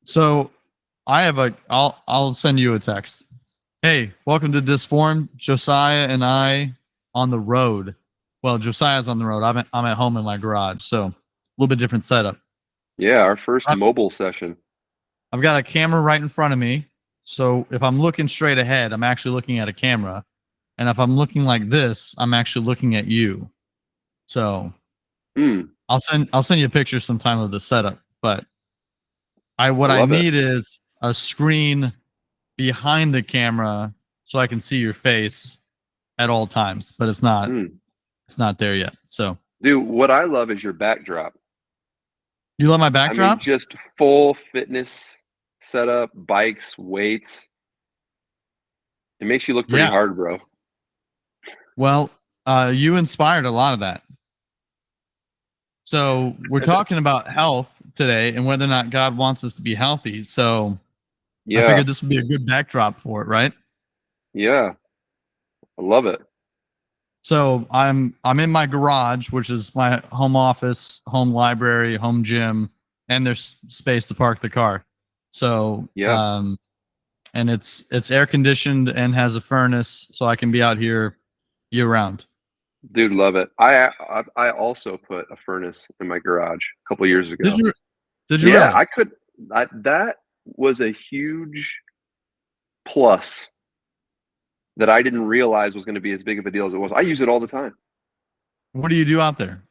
So I'll send you a text. Hey, welcome to Disformed. Josiah and I on the road. Well, Josiah's on the road. I'm at home in my garage, so a little bit different setup. Yeah, our first I've, mobile session. I've got a camera right in front of me, so if I'm looking straight ahead, I'm actually looking at a camera, and if I'm looking like this, I'm actually looking at you. So Hmm, I'll send you a picture sometime of the setup. But I what I love it. need is a screen behind the camera so I can see your face at all times, but Hmm. it's not there yet. So Dude, what I love is your backdrop. you love my I mean, backdrop? just full fitness setup, bikes, weights. It makes you look pretty Yeah. hard, bro. Well, you inspired a lot of that. So we're talking about health today and whether or not God wants us to be healthy. So I Yeah, figured this would be a good backdrop for it, right? yeah, I love it. So I'm in my garage, which is my home office, home library, home gym, and there's space to park the car. So Yeah, and it's air conditioned and has a furnace, so I can be out here year round. dude, love it. I also put a furnace in my garage a couple years Did ago. you did you Yeah, really? that was a huge plus that I didn't realize was going to be as big of a deal as it was. I use it all the time. What do you do out there?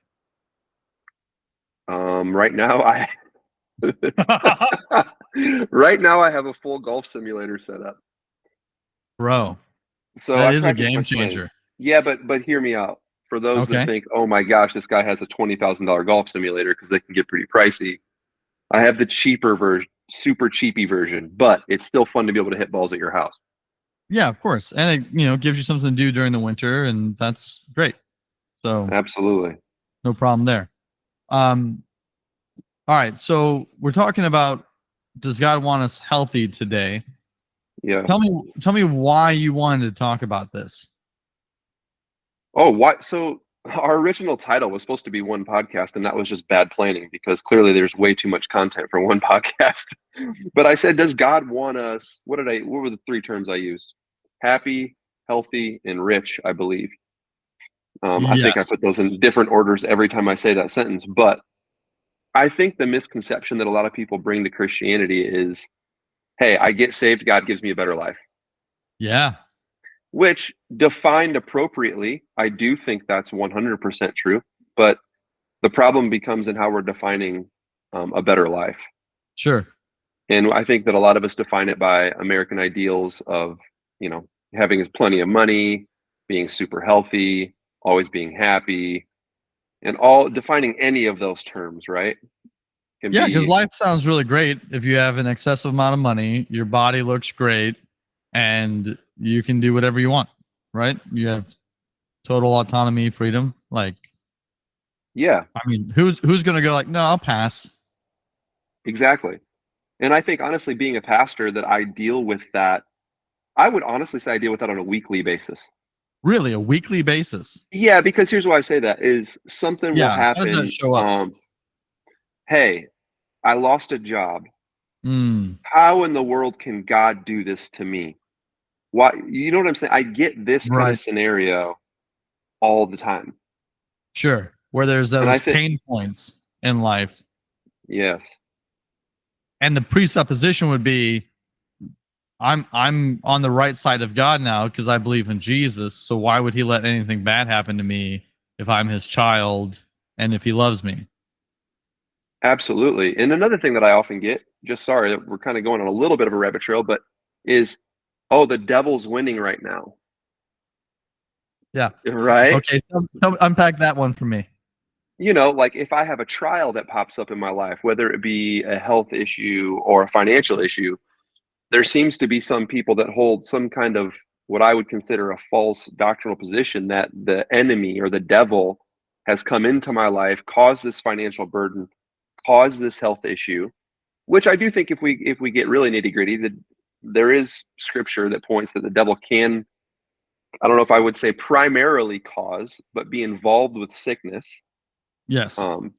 Right now I right now I have a full golf simulator set up. Bro, So that I is a practice my game swing. changer. Yeah, but hear me out. For those that Okay. think, oh my gosh, this guy has a $20,000 golf simulator because they can get pretty pricey. I have the cheaper version, super cheapy version, but it's still fun to be able to hit balls at your house. Yeah, of course. And it, gives you something to do during the winter, and that's great. So Absolutely. no problem there. Um, all right. So we're talking about, does God want us healthy today? Yeah. Tell me why you wanted to talk about this. Oh, what? So our original title was supposed to be one podcast, and that was just bad planning because clearly there's way too much content for one podcast. But I said, does God want us? What were the three terms I used? Happy, healthy, and rich, I believe. I think I Yes. put those in different orders every time I say that sentence. But I think the misconception that a lot of people bring to Christianity is, hey, I get saved, God gives me a better life, Yeah. which defined appropriately, I do think that's 100% true. But the problem becomes in how we're defining a better life. Sure. And I think that a lot of us define it by American ideals of, you know, having plenty of money, being super healthy, always being happy, and all defining any of those terms, right? Can Yeah, because be, life sounds really great if you have an excessive amount of money, your body looks great, and you can do whatever you want, right? You have total autonomy, freedom. Like, yeah, I mean, who's gonna go like, no, I'll pass. exactly. And I think honestly, being a pastor, that I deal with that. I would honestly say I deal with that on a weekly basis. Really, a weekly basis. Yeah, because here's why I say that is something will Yeah. How does that happen. show up? Hey, I lost a job. Mm, How in the world can God do this to me? Why? You know what I'm saying? I get this kind of right. scenario all the time. Sure. Where there's And I those think, pain points in life. yes, And the presupposition would be I'm on the right side of God now because I believe in Jesus. So why would he let anything bad happen to me if I'm his child and if he loves me? absolutely. And another thing that I often get, just sorry, that we're kind of going on a little bit of a rabbit trail, but is, oh, the devil's winning right now. Yeah. Right? Okay. Unpack that one for me. You know, like if I have a trial that pops up in my life, whether it be a health issue or a financial issue, there seems to be some people that hold some kind of what I would consider a false doctrinal position that the enemy or the devil has come into my life, caused this financial burden, caused this health issue, which I do think if we get really nitty gritty, that there is scripture that points that the devil can, I don't know if I would say primarily cause, but be involved with sickness. Yes. Um,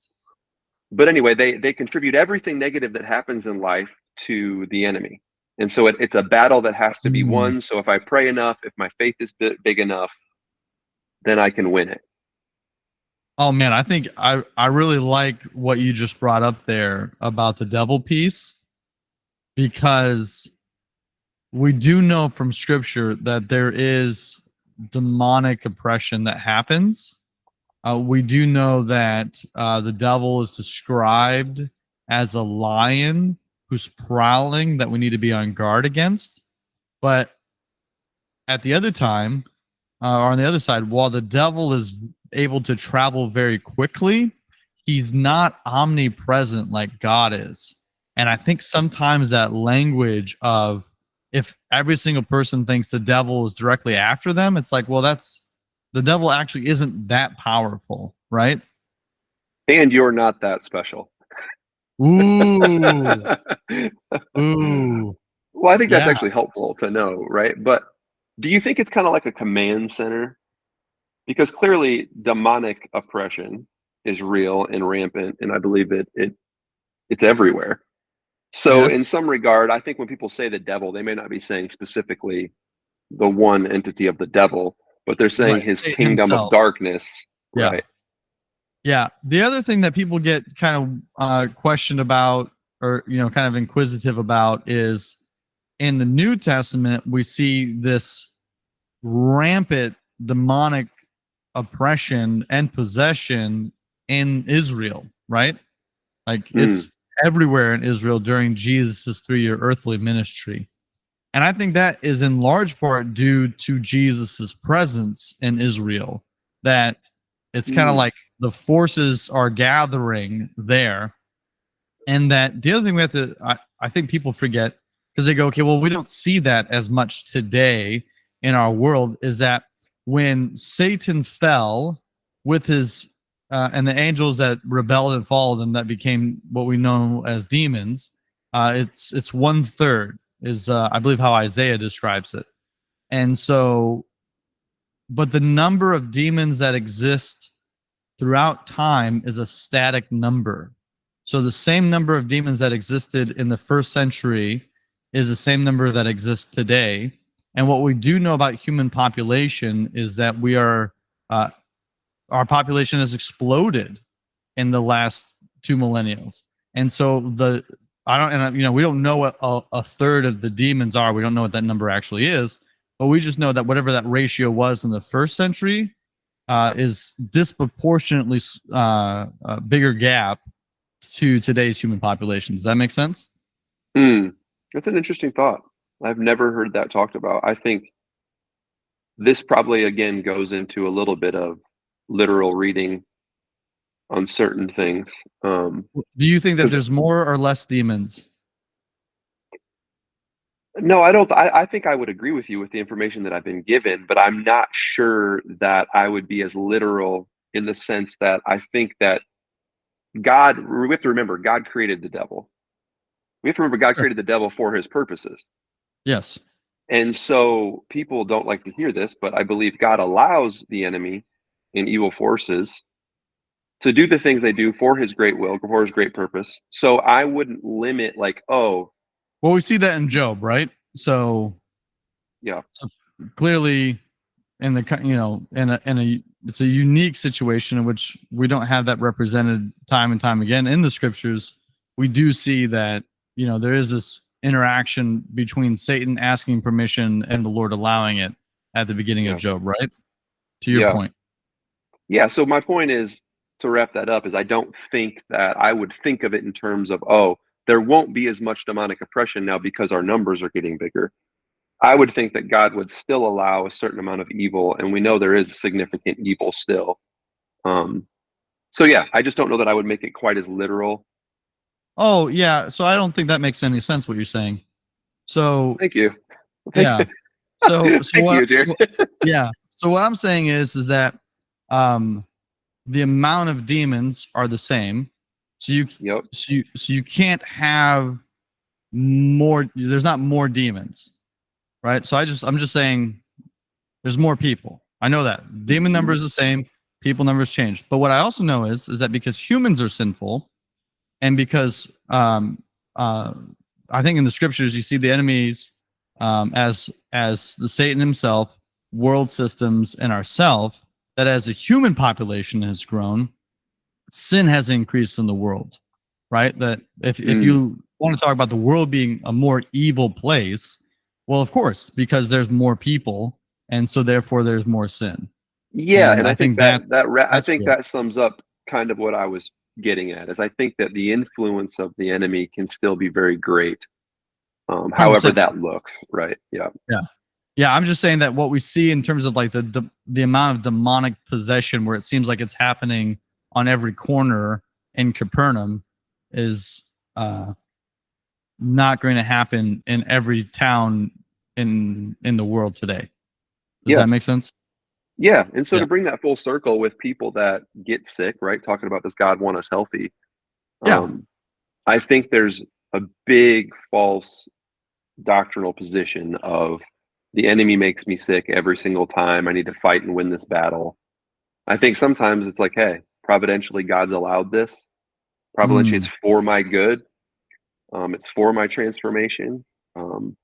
but anyway, they contribute everything negative that happens in life to the enemy. And so it's a battle that has to be won. So if I pray enough, if my faith is big enough, then I can win it. Oh man, I think I really like what you just brought up there about the devil piece, because we do know from scripture that there is demonic oppression that happens. We do know that the devil is described as a lion who's prowling that we need to be on guard against. But at the other time, or on the other side, while the devil is able to travel very quickly, he's not omnipresent like God is. And I think sometimes that language of, if every single person thinks the devil is directly after them, it's like, well, that's, the devil actually isn't that powerful, right? And you're not that special. Ooh. Ooh. Well, I think that's Yeah. actually helpful to know, right? But do you think it's kind of like a command center? Because clearly demonic oppression is real and rampant, and I believe it's everywhere. So in Yes. some regard, I think when people say the devil, they may not be saying specifically the one entity of the devil, but they're saying Right. his Satan kingdom of himself. darkness. Yeah. Right. Yeah. The other thing that people get kind of questioned about, or kind of inquisitive about, is in the New Testament we see this rampant demonic oppression and possession in Israel, right? Like it's everywhere in Israel during Jesus's 3-year earthly ministry. And I think that is in large part due to Jesus's presence in Israel, that it's kind of like the forces are gathering there. And that the other thing we have to, I think people forget, because they go, okay, well, we don't see that as much today in our world, is that when Satan fell with his, and the angels that rebelled and followed him, that became what we know as demons, it's 1/3 is, I believe, how Isaiah describes it. And so, but the number of demons that exist throughout time is a static number. So the same number of demons that existed in the first century is the same number that exists today. And what we do know about human population is that we are, our population has exploded in the last 2 millennials. And so we don't know what a third of the demons are. We don't know what that number actually is, but we just know that whatever that ratio was in the first century is disproportionately a bigger gap to today's human population. Does that make sense? That's an interesting thought. I've never heard that talked about. I think this probably again goes into a little bit of literal reading on certain things. Do you think that there's more or less demons? No, I don't. I think I would agree with you with the information that I've been given, but I'm not sure that I would be as literal, in the sense that I think that we have to remember, God created the devil. We have to remember God created the devil for his purposes. Yes. And so people don't like to hear this, but I believe God allows the enemy and evil forces to do the things they do for his great will, for his great purpose. So I wouldn't limit like, oh, well, we see that in Job, right? So yeah. So clearly in the, it's a unique situation in which we don't have that represented time and time again in the scriptures. We do see that, there is this interaction between Satan asking permission and the Lord allowing it at the beginning of Job, right? To your point. Yeah. So my point is, to wrap that up, is I don't think that I would think of it in terms of, oh, there won't be as much demonic oppression now because our numbers are getting bigger. I would think that God would still allow a certain amount of evil, and we know there is significant evil still. So yeah, I just don't know that I would make it quite as literal. Oh yeah, so I don't think that makes any sense what you're saying. So thank you. Yeah. So thank you, Jared. Yeah. So what I'm saying is that the amount of demons are the same. So you can't have more. There's not more demons, right? So I'm just saying there's more people. I know that demon number is the same, people numbers change. But what I also know is that because humans are sinful, and because I think in the scriptures you see the enemies as the Satan himself, world systems, and ourself. That as the human population has grown, sin has increased in the world, right? That if you want to talk about the world being a more evil place, well, of course, because there's more people, and so therefore there's more sin. Yeah, And and I I think think I that's think real. that sums up kind of what I was getting at. Is I think that the influence of the enemy can still be very great, however 100%. that looks. Right? Yeah. Yeah. Yeah, I'm just saying that what we see in terms of like the amount of demonic possession where it seems like it's happening on every corner in Capernaum is not going to happen in every town in the world today. Does Yeah. that make sense? Yeah. And so Yeah. to bring that full circle with people that get sick, right? Talking about does God want us healthy? Yeah. Um, I think there's a big false doctrinal position of the enemy makes me sick every single time. I need to fight and win this battle. I think sometimes it's like, hey, providentially, God's allowed this. Providentially, it's Mm. for my good. It's for my transformation. Um,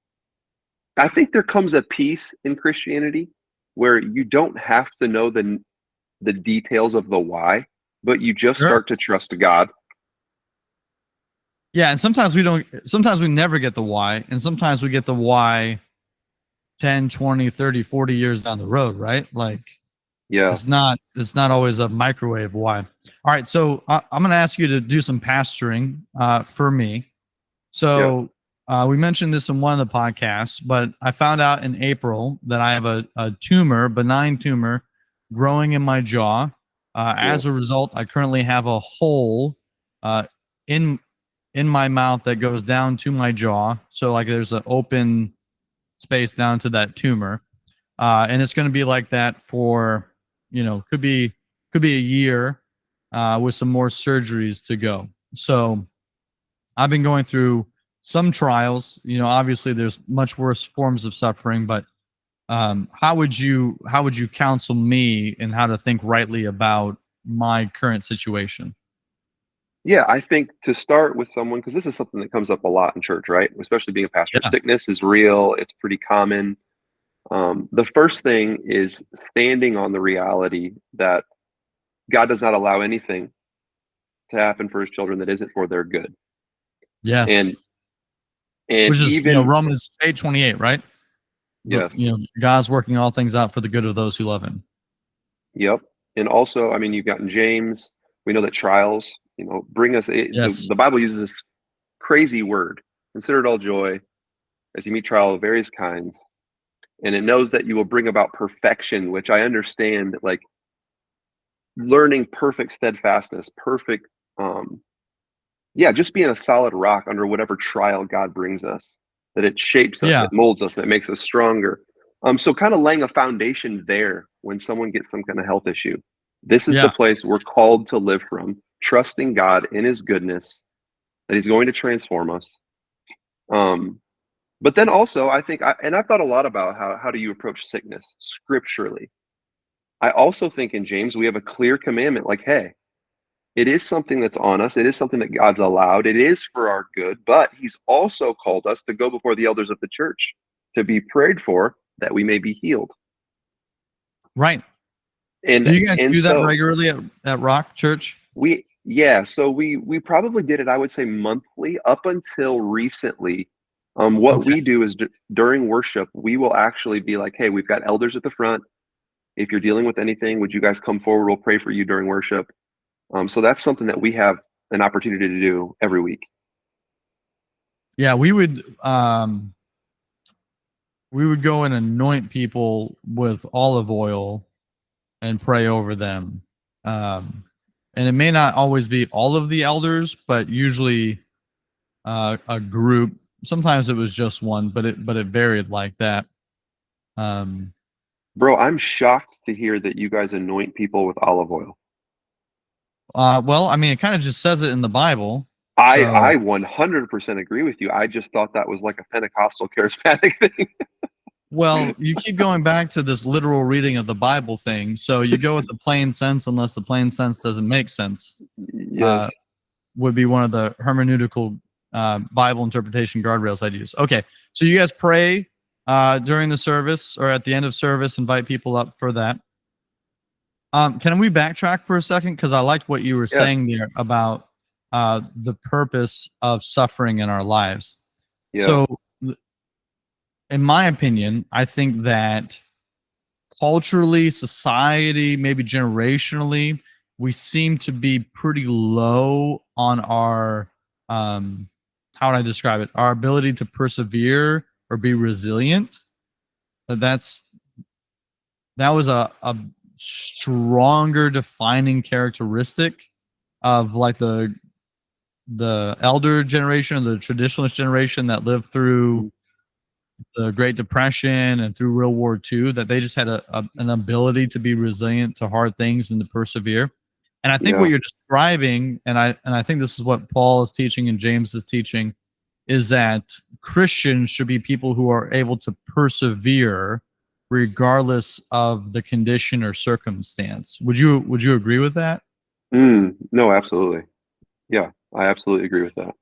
I think there comes a peace in Christianity where you don't have to know the details of the why, but you just Sure. start to trust God. Yeah, and sometimes we don't sometimes we never get the why, and sometimes we get the why 10, 20, 30, 40 years down the road, right? Like Yeah, it's not always a microwave why. All right, so I'm going to ask you to do some pastoring for me. yeah, So we mentioned this in one of the podcasts, but I found out in April that I have a tumor, benign tumor, growing in my jaw. yeah. As a result, I currently have a hole uh, in in my mouth that goes down to my jaw. So like there's an open space down to that tumor, and it's going to be like that for could be a year with some more surgeries to go. So I've been going through some trials. Obviously there's much worse forms of suffering, but how would you counsel me in how to think rightly about my current situation? Yeah, I think to start with someone, because this is something that comes up a lot in church, right? Especially being a pastor. Yeah. Sickness is real, it's pretty common. The first thing is standing on the reality that God does not allow anything to happen for his children that isn't for their good. Yes. And and Which is even Romans 8:28, right? yes, God's working all things out for the good of those who love him. yep. And also, I mean, you've got in James, we know that trials, bring us Yes. the Bible uses this crazy word. Consider it all joy as you meet trial of various kinds. And it knows that you will bring about perfection, which I understand, like learning perfect steadfastness, perfect yeah, just being a solid rock under whatever trial God brings us, that it shapes us, Yeah. it molds us, and it makes us stronger. So kind of laying a foundation there when someone gets some kind of health issue. This is the Yeah. place we're called to live from, trusting God in his goodness, that he's going to transform us. But then also I think I've thought a lot about how do you approach sickness scripturally. I also think in James we have a clear commandment like, hey, it is something that's on us. It is something that God's allowed. It is for our good, but he's also called us to go before the elders of the church to be prayed for that we may be healed. Right. Do And you guys and do that so regularly at Rock Church? we probably did it, I would say monthly up until recently. What Okay. we do is during worship, we will actually be like, hey, we've got elders at the front. If you're dealing with anything, would you guys come forward? We'll pray for you during worship. So that's something that we have an opportunity to do every week. Yeah, we would go and anoint people with olive oil and pray over them. Um, and it may not always be all of the elders, but usually a group. Sometimes it was just one, but it varied like that. Um, Bro, I'm shocked to hear that you guys anoint people with olive oil. well, I mean, it kind of just says it in the Bible. I So, 100% agree with you. I just thought that was like a Pentecostal charismatic thing. well, you keep going back to this literal reading of the Bible thing. So you go with the plain sense, unless the plain sense doesn't make sense. Yes. Uh, would be one of the hermeneutical Bible interpretation guardrails I'd use. Okay, so you guys pray during the service or at the end of service, invite people up for that. Can we backtrack for a second? Because I liked what you were Yeah. saying there about the purpose of suffering in our lives. Yeah. So, in my opinion, I think that culturally, society, maybe generationally, we seem to be pretty low on our how would I describe it? Our ability to persevere or be resilient. That was a stronger defining characteristic of like the elder generation or the traditionalist generation that lived through the Great Depression and through World War II, that they just had an ability to be resilient to hard things and to persevere. And I think what Yeah. you're describing, and I think this is what Paul is teaching and James is teaching, is that Christians should be people who are able to persevere regardless of the condition or circumstance. Would you agree with that? No, absolutely. Yeah, I absolutely agree with that.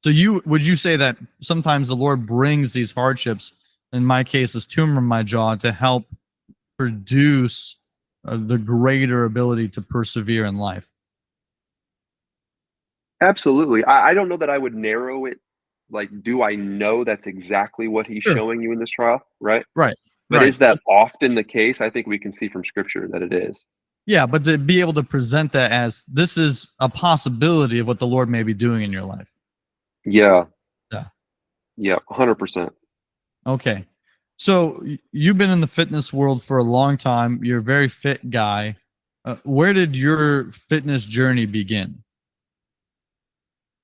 So would you say that sometimes the Lord brings these hardships, in my case, this tumor in my jaw, to help produce the greater ability to persevere in life? Absolutely. I don't know that I would narrow it. Like, do I know that's exactly what he's Sure. showing you in this trial? Right. Right. But Right. is that often the case? I think we can see from scripture that it is. Yeah, but to be able to present that as this is a possibility of what the Lord may be doing in your life. Yeah. Yeah. Yeah. 100%. Okay. So you've been in the fitness world for a long time. You're a very fit guy. Where did your fitness journey begin?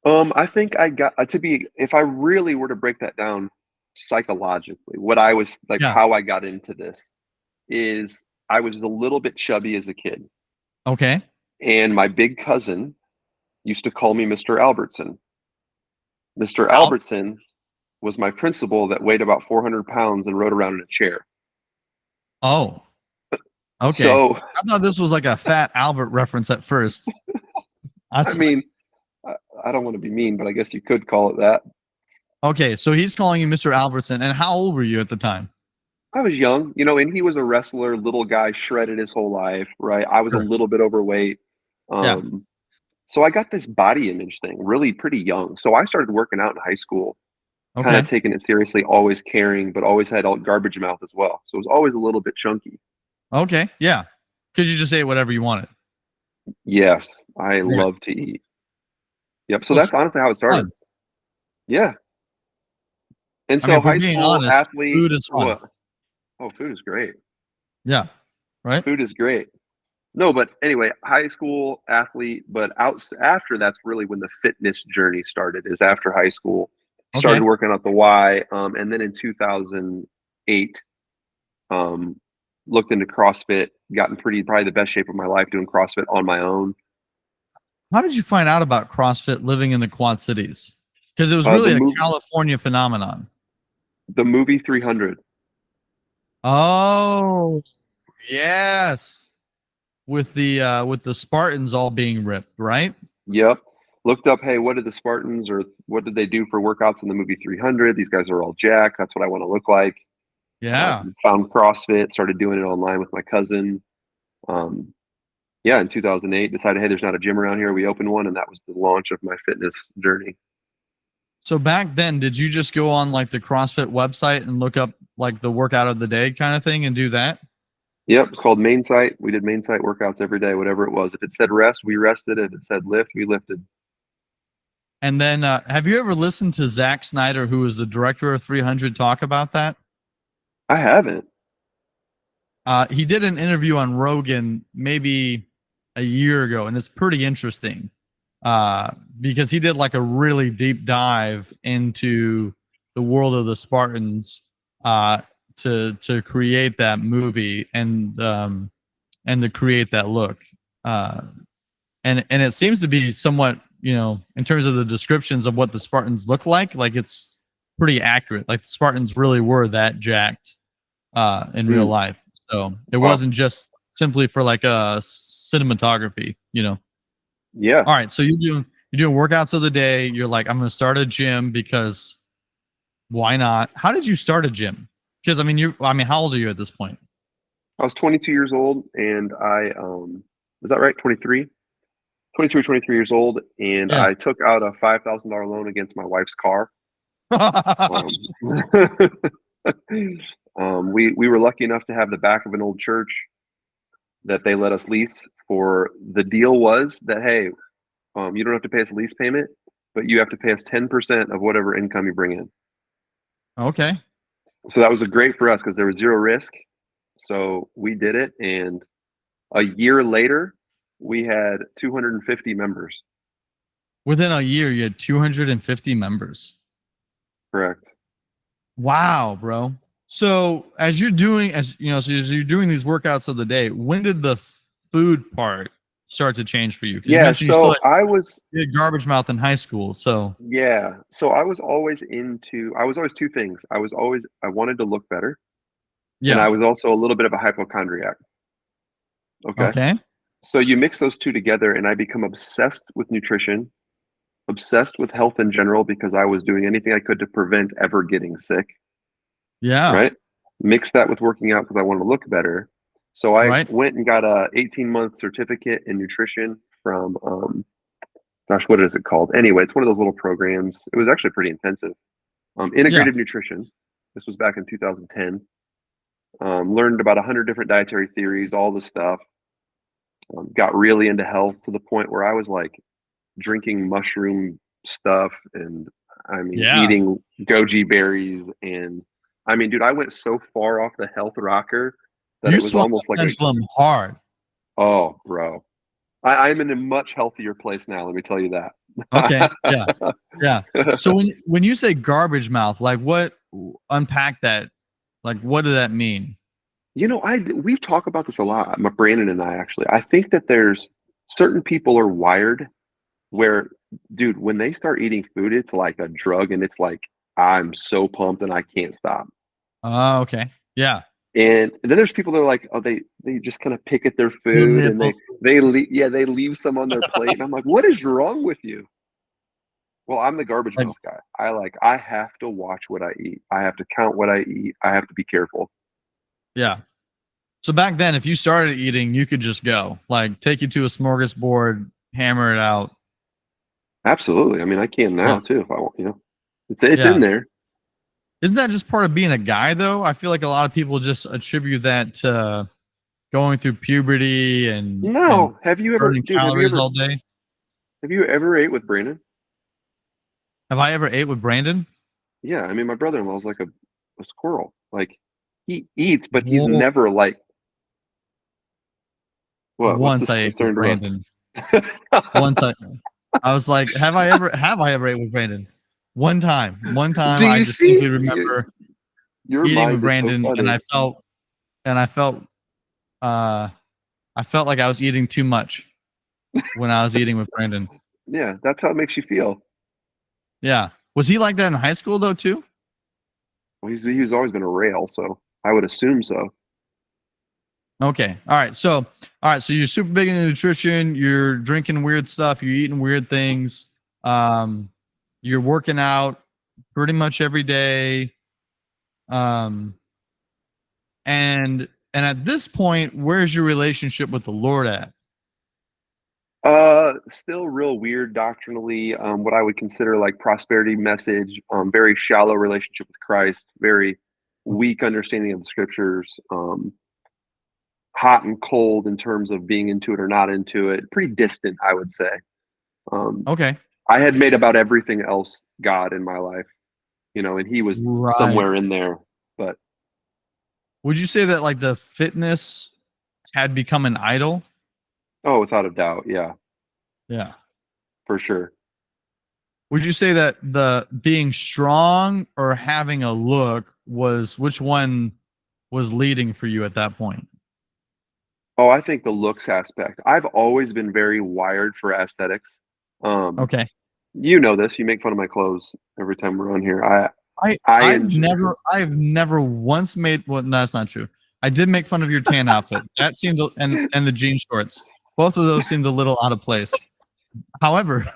I think I got to be, if I really were to break that down psychologically, what I was like, Yeah. how I got into this is I was a little bit chubby as a kid. Okay. And my big cousin used to call me Mr. Albertson. Mr. Al- Albertson was my principal that weighed about 400 pounds and rode around in a chair. Oh, okay. So, I thought this was like a Fat Albert reference at first. I That's mean, I, I don't want to be mean, but I guess you could call it that. okay. So he's calling you Mr. Albertson. And how old were you at the time? I was young, and he was a wrestler, little guy, shredded his whole life, right? I was a Sure. little bit overweight. Yeah. So I got this body image thing really pretty young. So I started working out in high school, kind of Okay. taking it seriously, always carrying, but always had all garbage mouth as well. So it was always a little bit chunky. Okay. Yeah. Because you just ate whatever you wanted. Yes, I Yeah. love to eat. Yep. So Well, it's that's honestly how it started. fun. Yeah. And I mean, so if we're high being school honest, athlete, food is fun. what? Oh, food is great. Yeah. Right. Food is great. No, but anyway, high school athlete, but after that's really when the fitness journey started. Is after high school, started Okay. working out the Y, and then in 2008, um, looked into CrossFit, got in probably the best shape of my life doing CrossFit on my own. How did you find out about CrossFit living in the Quad Cities? Because it was The really a move, California phenomenon. the movie 300. Oh, yes. With the Spartans all being ripped, right? Yep. Looked up, hey, what did the Spartans or what did they do for workouts in the movie 300? These guys are all jacked. That's what I want to look like. Yeah. Found CrossFit, started doing it online with my cousin. Um, yeah, in 2008, decided, hey, there's not a gym around here. We opened one, and that was the launch of my fitness journey. So back then, did you just go on like the CrossFit website and look up like the workout of the day kind of thing and do that? Yep, it's called main site. We did main site workouts every day, whatever it was. If it said rest, we rested. If it said lift, we lifted. And then, have you ever listened to Zack Snyder, who is the director of 300, talk about that? I haven't. He did an interview on Rogan maybe a year ago, and it's pretty interesting because he did like a really deep dive into the world of the Spartans to create that movie and to create that look. And it seems to be somewhat, in terms of the descriptions of what the Spartans look like it's pretty accurate. Like the Spartans really were that jacked in real life. So it Wow. wasn't just simply for like a cinematography. Yeah. All right. So you're doing workouts of the day. You're like, I'm going to start a gym because why not? How did you start a gym? Because how old are you at this point? I was 22 years old, and is that right? 23? 22 or 23 years old, and Yeah. I took out a $5,000 loan against my wife's car. Um, we were lucky enough to have the back of an old church that they let us lease for. The deal was that, hey, you don't have to pay us a lease payment, but you have to pay us 10% of whatever income you bring in. Okay. So that was great for us because there was zero risk. So we did it, and a year later, we had 250 members. Within a year, you had 250 members. Correct. Wow, bro. So as you're doing these workouts of the day, when did the food part start to change for you? Because you Yeah, mentioned you still so you had garbage mouth in high school. So I was always two things. I wanted to look better, and yeah. I was also a little bit of a hypochondriac. Okay. Okay. So you mix those two together, and I become obsessed with nutrition, obsessed with health in general, because I was doing anything I could to prevent ever getting sick. Yeah. Right. Mix that with working out because I wanted to look better. So I Right. went and got a 18-month certificate in nutrition from, gosh, what is it called? Anyway, it's one of those little programs. It was actually pretty intensive. Yeah. Integrative nutrition. This was back in 2010. Learned about 100 different dietary theories, all this stuff. Got really into health to the point where I was like drinking mushroom stuff and Yeah. eating goji berries. And dude, I went so far off the health rocker that You it was swung almost the like pendulum hard. oh, bro. I'm in a much healthier place now. Let me tell you Okay. Yeah. that. Yeah. So when you say garbage mouth, like what, unpack that, like what does that mean? We talk about this a lot. Brandon and I actually. I think that there's certain people are wired where, dude, when they start eating food, it's like a drug, and it's like I'm so pumped and I can't stop. Oh, okay. Yeah. And then there's people that are like, oh, they just kind of pick at their The food and nibble. they leave some on their plate, and I'm like, what is wrong with you? Well, I'm the garbage Like, mouth guy. I have to watch what I eat. I have to count what I eat. I have to be careful. yeah. So back then, if you started eating, you could just go, like, take you to a smorgasbord, hammer it out. Absolutely. I can Yeah. now too if I want. It's in Yeah. there. Isn't that just part of being a guy, though? I feel like a lot of people just attribute that to going through puberty and No, have you ever, burning dude? calories all day. Have you ever ate with Brandon? Have I ever ate with Brandon? Yeah, my brother-in-law is like a squirrel. Like he eats, but he's Whoa. never like what? What's Once this I ate with concerned Brandon. look? Once I was like, have I ever ate with Brandon? One time. One time Do I you see? distinctly remember Your eating with mind is so Brandon and funny. uh I felt like I was eating too much when I was eating with Brandon. Yeah, that's how it makes you feel. Yeah. Was he like that in high school though too? Well, he's always been a rail, so I would assume so. Okay. All right. So you're super big into nutrition, you're drinking weird stuff, you're eating weird things. Um you're working out pretty much every day. Um and at this point, where's your relationship with the Lord at? Still real weird doctrinally. What I would consider like prosperity message. Very shallow relationship with Christ. Very weak understanding of the scriptures. Hot and cold in terms of being into it or not into it. Pretty distant, I would say. Um, Okay. I had made about everything else God in my life, and He was Right. somewhere in there. But Would you say that like the fitness had become an idol? oh, without a doubt, yeah, Yeah. for sure. Would you say that the being strong or having a look was which one was leading for you at that point? Oh, I think the looks aspect. I've always been very wired for aesthetics. Um, Okay. you know this. You make fun of my clothes every time we're on here. I I I've enjoy. never I've never once made well, no, that's not true. I did make fun of your tan outfit. That seemed and the jean shorts. Both of those seemed a little out of place. However,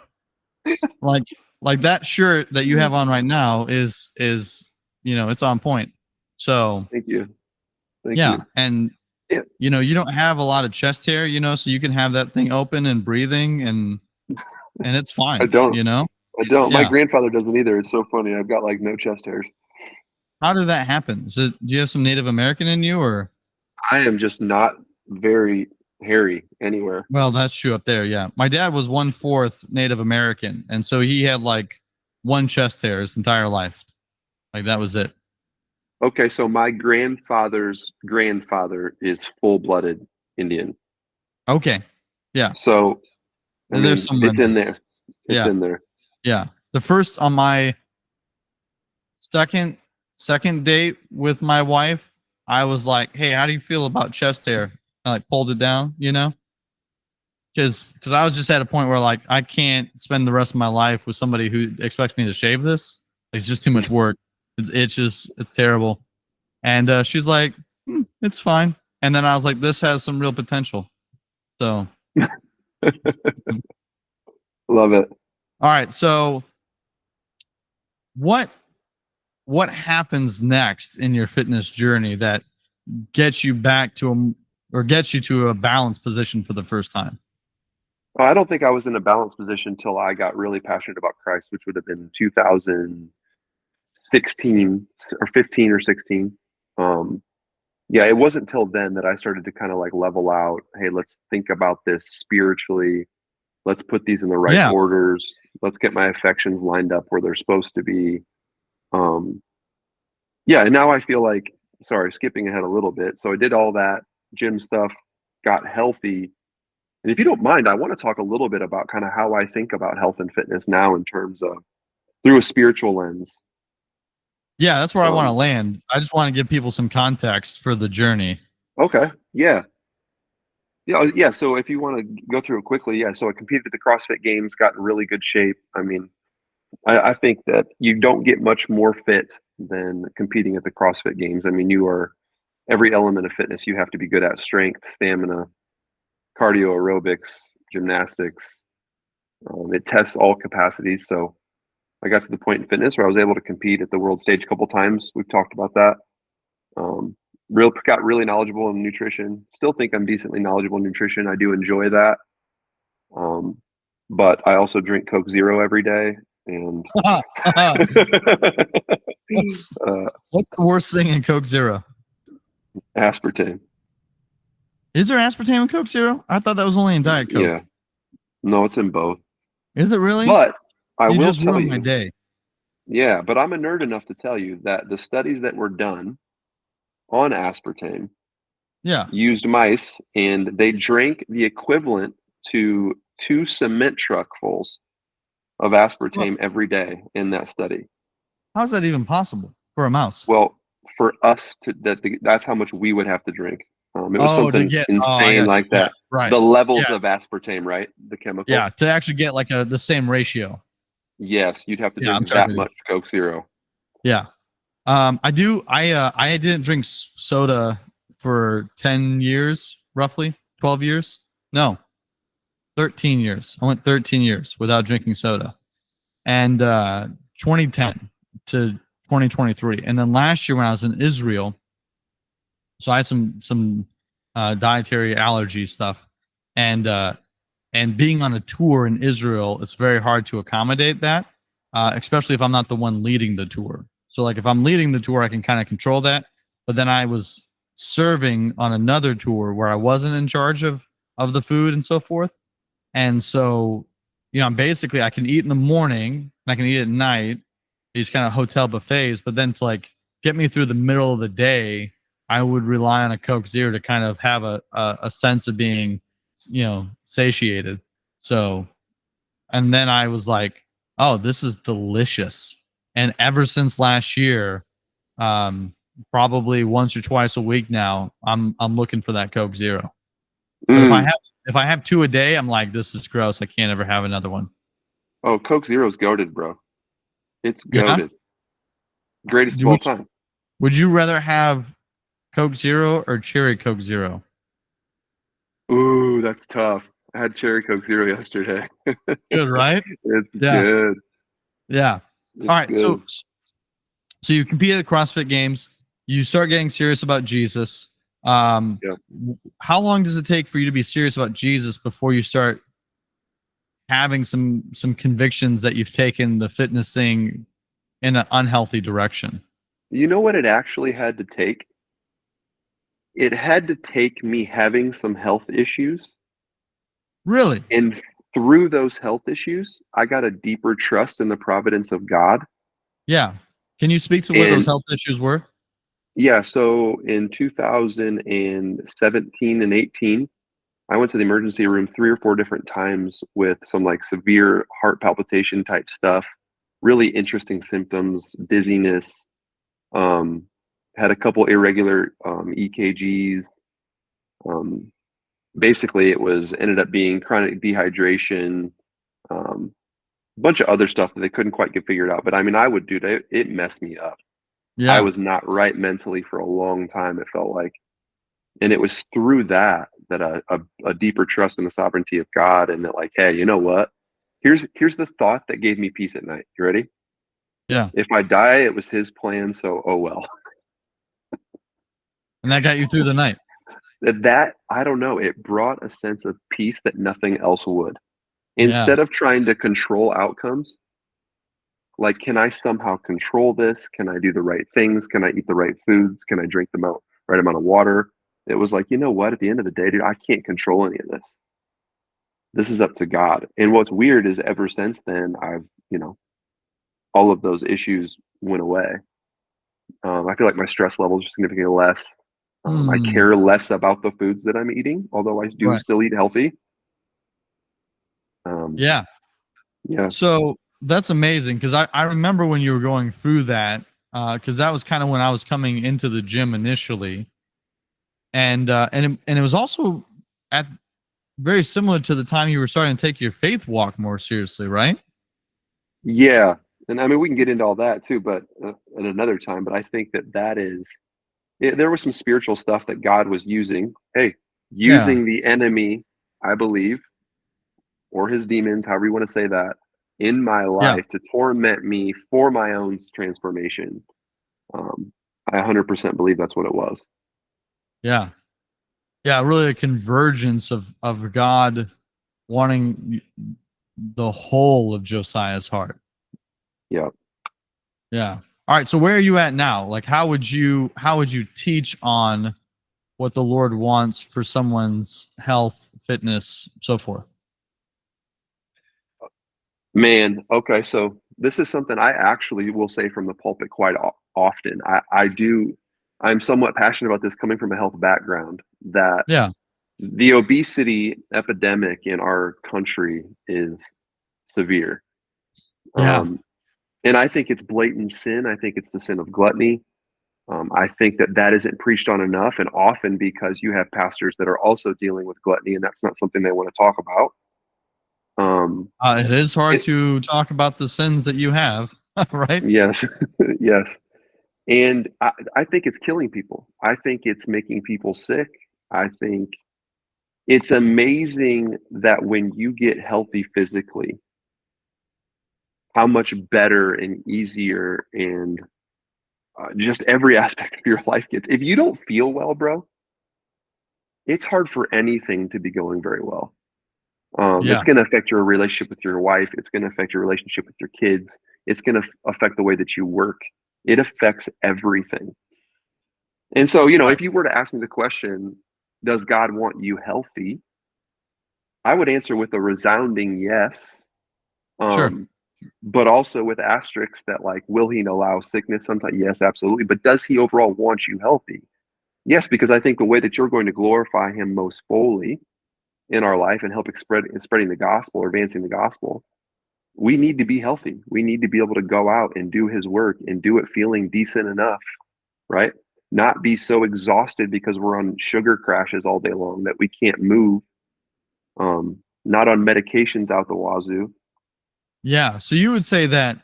like that shirt that you have on right now is it's on point. So Thank you. Thank yeah, you. and Yeah. you don't have a lot of chest hair, so you can have that thing open and breathing, and it's I fine. don't. I don't. My Yeah. grandfather doesn't either. It's so funny. I've got like no chest hairs. How did that happen? Do you have some Native American in you, or? I am just not very hairy anywhere. Well, that's true up there. Yeah, my dad was 1/4 Native American, and so he had like one chest hair his entire life. Like that was it. Okay, so my grandfather's grandfather is full-blooded Indian. Okay. Yeah. So, I There's mean, somewhere in it's in there. there. It's Yeah. in there. Yeah. The first on my second date with my wife, I was like, "Hey, how do you feel about chest hair?" I like pulled it down, because I was just at a point where like I can't spend the rest of my life with somebody who expects me to shave this. Like, it's just too much work. It's terrible. And she's like, "It's fine." And then I was like, "This has some real potential." So, Love it. all right. So, what happens next in your fitness journey that gets you back to gets you to a balanced position for the first time? Well, I don't think I was in a balanced position until I got really passionate about Christ, which would have been 2016 or 15 or 16. Um, yeah, it wasn't until then that I started to kind of like level out. Hey, let's think about this spiritually. Let's put these in the right Yeah. orders. Let's get my affections lined up where they're supposed to be. Um, yeah, and now I feel like, sorry, skipping ahead a little bit. So I did all that gym stuff, got healthy. And if you don't mind, I want to talk a little bit about kind of how I think about health and fitness now in terms of through a spiritual lens. Yeah, that's where I want to Um, land. I just want to give people some context for the journey. okay. Yeah. Yeah. Yeah. So if you want to go through it quickly, yeah. So I competed at the CrossFit Games, got in really good shape. I mean, I think that you don't get much more fit than competing at the CrossFit Games. I mean, you are every element of fitness you have to be good at: strength, stamina, cardio, aerobics, gymnastics. It tests all capacities. So I got to the point in fitness where I was able to compete at the world stage a couple times. We've talked about that. Um, got really knowledgeable in nutrition. Still think I'm decently knowledgeable in nutrition. I do enjoy that. Um, but I also drink Coke Zero every day, and what's what's the worst thing in Coke Zero? aspartame. Is there aspartame in Coke Zero? I thought that was only in Diet Coke. Yeah, no, it's in both. Is it really? But I You will just tell ruined my you, day. yeah, but I'm a nerd enough to tell you that the studies that were done on aspartame Yeah. used mice, and they drank the equivalent to 2 cement truckfuls of Well, aspartame every day in that study. how's that even possible for a mouse? Well, for us to that's how much we would have to drink. It was Oh, to something get. Oh, I insane got you. like Yeah. that. Right. The levels Yeah. of aspartame, right? The chemical. Yeah. To actually get like the same ratio. Yes, you'd have to Yeah, I'm drink tracking that with you. much Coke Zero. Yeah. I do. I didn't drink soda for 10 years, roughly 12 years. No, 13 years. I went 13 years without drinking soda, and 2010 to 2023, and then last year when I was in Israel, so I had some dietary allergy stuff, and being on a tour in Israel, it's very hard to accommodate that, especially if I'm not the one leading the tour. So like if I'm leading the tour, I can kind of control that. But then I was serving on another tour where I wasn't in charge of the food and so forth. And so, I'm basically I can eat in the morning and I can eat at night, these kind of hotel buffets. But then to like get me through the middle of the day, I would rely on a Coke Zero to kind of have a sense of being, satiated. So, and then I was like, oh, this is delicious. And ever since last year, probably once or twice a week now, I'm looking for that Coke Zero. But Mm. if I have two a day, I'm like, this is gross. I can't ever have another one. Oh, Coke Zero's goated, bro. It's Yeah. goated. Greatest of all Would time. would you rather have Coke Zero or Cherry Coke Zero? Ooh, that's tough. I had cherry Coke Zero yesterday. Good, right? It's Yeah. good. Yeah. All It's right. good. So you compete at CrossFit Games. You start getting serious about Jesus. Um, Yeah. how long does it take for you to be serious about Jesus before you start having some convictions that you've taken the fitness thing in an unhealthy direction? You know what it actually had to take? It had to take me having some health issues, Really? and through those health issues, I got a deeper trust in the providence of God. Yeah. Can you speak to what those And health issues were? yeah, so in 2017 and 18, I went to the emergency room 3 or 4 different times with some, like, severe heart palpitation type stuff, really interesting symptoms, dizziness, um, had a couple irregular, EKGs. Um, Basically, it was ended up being chronic dehydration, um, bunch of other stuff that they couldn't quite get figured out, but, I mean, I would do that. It messed me up. I Yeah. was not right mentally for a long time, it felt like. And it was through that that a deeper trust in the sovereignty of God, and that, like, hey, you know what? Here's the thought that gave me peace at night. You ready? Yeah. If I die, it was his plan, so oh well. And that got you through the night. That I don't know, it brought a sense of peace that nothing else would. Yeah. Instead of trying to control outcomes, like, can I somehow control this? Can I do the right things? Can I eat the right foods? Can I drink the right amount of water? It was like, you know what? At the end of the day, dude, I can't control any of this. This is up to God. And what's weird is ever since then, you know, all of those issues went away. I feel like my stress levels are significantly less. I Hmm. care less about the foods that I'm eating, although I do Right. still eat healthy. Um, Yeah. yeah, So that's amazing because I remember when you were going through that because that was kind of when I was coming into the gym initially, and it was also at very similar to the time you were starting to take your faith walk more seriously, right? yeah, and I mean we can get into all that too, but at another time. But I think that there was some spiritual stuff that God was using. Hey, Yeah, using the enemy, I believe, or his demons, however you want to say that, in my yeah, life to torment me for my own transformation. Um, I 100% believe that's what it was. yeah, yeah. Really, a convergence of God wanting the whole of Josiah's heart. Yeah. Yeah. All right. So where are you at now? Like, how would you teach on what the Lord wants for someone's health, fitness, so forth? Man, okay, so this is something I actually will say from the pulpit quite often. I'm somewhat passionate about this coming from a health background, that Yeah. the obesity epidemic in our country is severe. Yeah. Um, and I think it's blatant sin. I think it's the sin of gluttony. I think that isn't preached on enough, and often because you have pastors that are also dealing with gluttony, and that's not something they want to talk about. Um, It is hard it, to talk about the sins that you have, right? yes, yes. And I think it's killing people. I think it's making people sick. I think it's amazing that when you get healthy physically, how much better and easier and just every aspect of your life gets. If you don't feel well, bro, it's hard for anything to be going very well. It's Yeah. going to affect your relationship with your wife. It's going to affect your relationship with your kids. It's going to affect the way that you work. It affects everything. And so, Right. if you were to ask me the question, does God want you healthy? I would answer with a resounding yes. Sure. Um, but also with asterisks that, like, will he allow sickness sometimes? Yes, absolutely. But does he overall want you healthy? Yes, because I think the way that you're going to glorify him most fully in our life and help spreading the gospel or advancing the gospel, we need to be healthy. We need to be able to go out and do his work and do it feeling decent enough, right? Not be so exhausted because we're on sugar crashes all day long that we can't move, not on medications out the wazoo. Yeah. So you would say that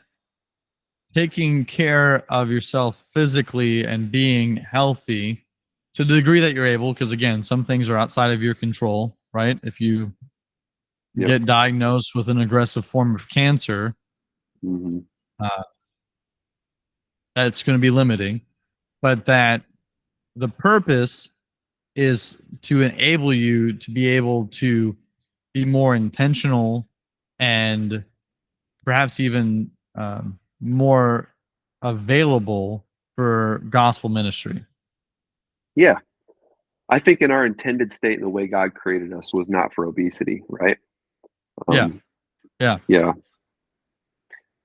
taking care of yourself physically and being healthy to the degree that you're able, because again, some things are outside of your control, right? If you Yep. get diagnosed with an aggressive form of cancer, Mm-hmm. that's going to be limiting, but that the purpose is to enable you to be able to be more intentional and perhaps even more available for gospel ministry. Yeah. I think in our intended state and the way God created us was not for obesity, right? Yeah. Yeah. Yeah.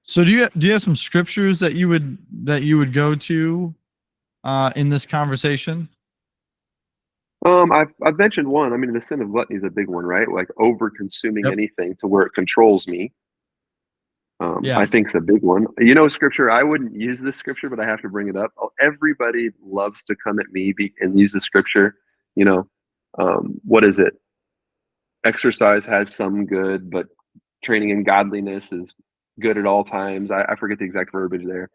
So do you have some scriptures that you would go to in this conversation? I've mentioned one. I mean, the sin of gluttony is a big one, right? Like over consuming Yep. anything to where it controls me. Yeah. I think it's a big one. You know, scripture, I wouldn't use this scripture, but I have to bring it up. Oh, everybody loves to come at me and use the scripture. You know, what is it? Exercise has some good, but training in godliness is good at all times. I forget the exact verbiage there.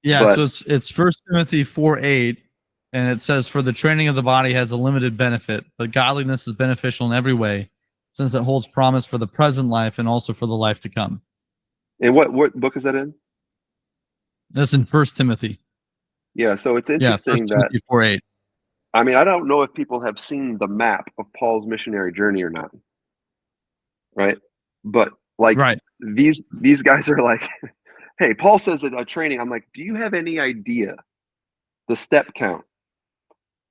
Yeah, But so it's First Timothy 4:8, and it says, "For the training of the body has a limited benefit, but godliness is beneficial in every way, since it holds promise for the present life and also for the life to come." and what book is that in? That's in First Timothy. Yeah, so it's Yeah, First interesting that Timothy 4:8. I mean, I don't know if people have seen the map of Paul's missionary journey or not, right? But like Right. these guys are like, hey, Paul says that a training. I'm like, do you have any idea the step count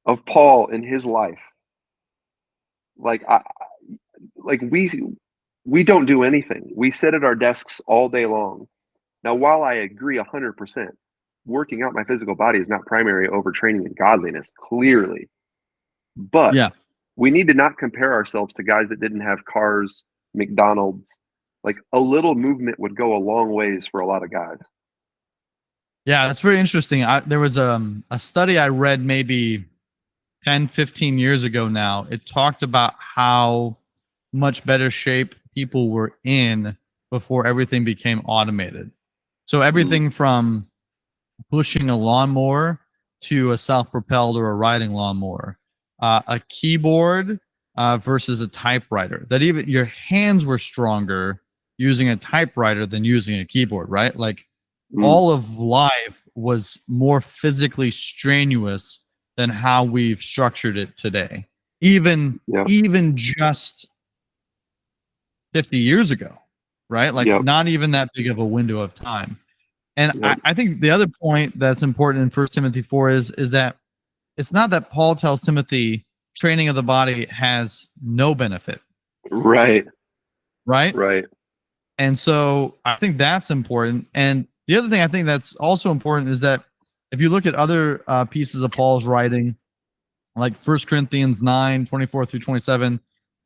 of Paul in his life? Like like we don't do anything. We sit at our desks all day long. Now, while I agree 100%, working out my physical body is not primary over training in godliness, clearly. But Yeah. we need to not compare ourselves to guys that didn't have cars, McDonald's. Like a little movement would go a long ways for a lot of guys. Yeah, that's very interesting. There was a study I read maybe 10, 15 years ago now. It talked about how much better shape people were in before everything became automated. So Mm, everything from pushing a lawnmower to a self-propelled or a riding lawnmower, a keyboard versus a typewriter. That even your hands were stronger using a typewriter than using a keyboard, right? Like mm, all of life was more physically strenuous than how we've structured it today. Even yeah, even just 50 years ago, right? Like yep, not even that big of a window of time. And yep. I think the other point that's important in First Timothy 4 is that it's not that Paul tells Timothy training of the body has no benefit, Right, right? right. And so I think that's important. And the other thing I think that's also important is that if you look at other pieces of Paul's writing, like 1 Corinthians 9:24 through 27,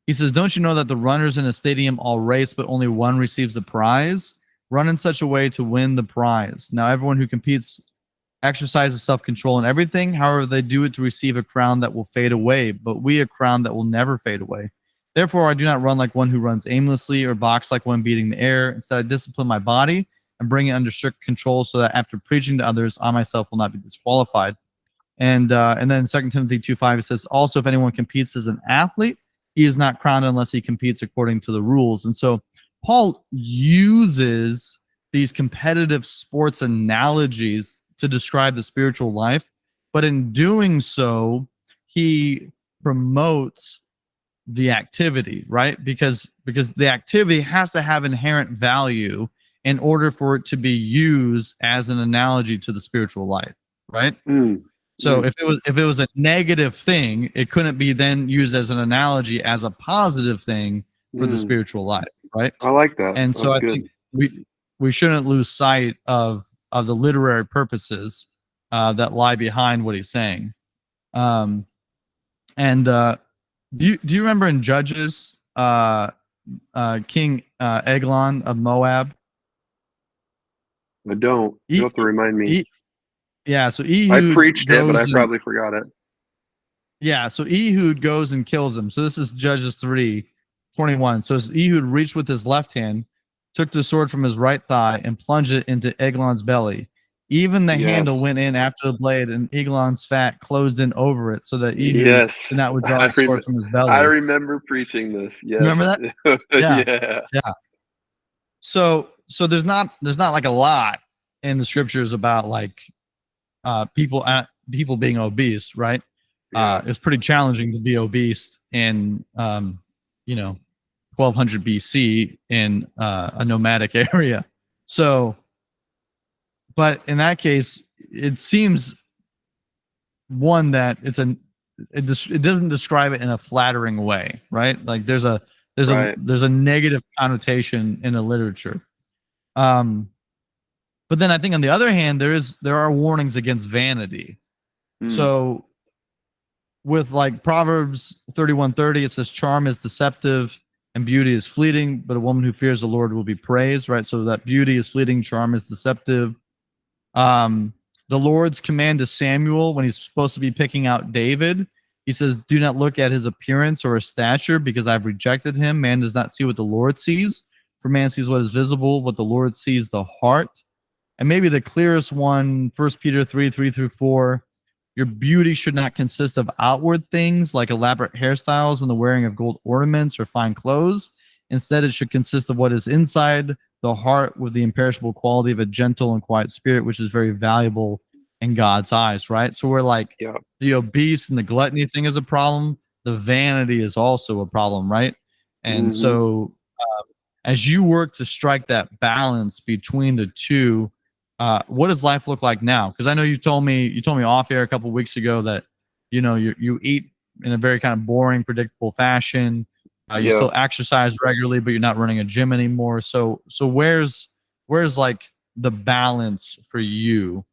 he says, "Don't you know that the runners in a stadium all race, but only one receives the prize? Run in such a way to win the prize. Now, everyone who competes exercises self-control in everything. However, they do it to receive a crown that will fade away, but we a crown that will never fade away. Therefore, I do not run like one who runs aimlessly or box like one beating the air. Instead, I discipline my body and bring it under strict control so that after preaching to others, I myself will not be disqualified." And then 2 Timothy 2:5, it says, "Also, if anyone competes as an athlete, he is not crowned unless he competes according to the rules." And so Paul uses these competitive sports analogies to describe the spiritual life, but in doing so, he promotes the activity, right? Because the activity has to have inherent value in order for it to be used as an analogy to the spiritual life, right? Mm, So mm, if it was a negative thing, it couldn't be then used as an analogy as a positive thing for the mm. spiritual life, right? I like that. And so That's I good. think we shouldn't lose sight of the literary purposes that lie behind what he's saying. Um, and do you remember in Judges, King Eglon of Moab? I don't. You'll He, have to remind me. he, yeah, so I Ehud preached it, but I goes and probably forgot it. Yeah, so Ehud goes and kills him. So this is Judges 3:21. So as Ehud reached with his left hand, took the sword from his right thigh, and plunged it into Eglon's belly. Even the Yes. handle went in after the blade, and Eglon's fat closed in over it, so that Ehud Yes. did not withdraw the sword from his I belly. remember preaching this. Yes. Remember that? Yeah, Yeah. yeah. So there's not like a lot in the scriptures about like people being obese, right? Yeah. It's pretty challenging to be obese in 1200 BC in a nomadic area. So, but in that case, it seems one that it doesn't describe it in a flattering way, right? Like Right. there's a negative connotation in the literature. Um, but then I think on the other hand, there are warnings against vanity. Mm. So with like Proverbs 31:30, it says charm is deceptive and beauty is fleeting, but a woman who fears the Lord will be praised, right? So that beauty is fleeting, charm is deceptive. Um, the Lord's command to Samuel when he's supposed to be picking out David, he says, "Do not look at his appearance or his stature, because I've rejected him. Man does not see what the Lord sees, for man sees what is visible, but the Lord sees the heart." And maybe the clearest one, 1 Peter 3:3-4. Your beauty should not consist of outward things like elaborate hairstyles and the wearing of gold ornaments or fine clothes. Instead, it should consist of what is inside the heart, with the imperishable quality of a gentle and quiet spirit, which is very valuable in God's eyes, right? So we're like, Yeah. the obese and the gluttony thing is a problem. The vanity is also a problem, right? And Mm-hmm. so as you work to strike that balance between the two, what does life look like now? Because I know you told me off air a couple of weeks ago that you eat in a very kind of boring, predictable fashion. You Yeah. still exercise regularly, but you're not running a gym anymore. So where's like the balance for you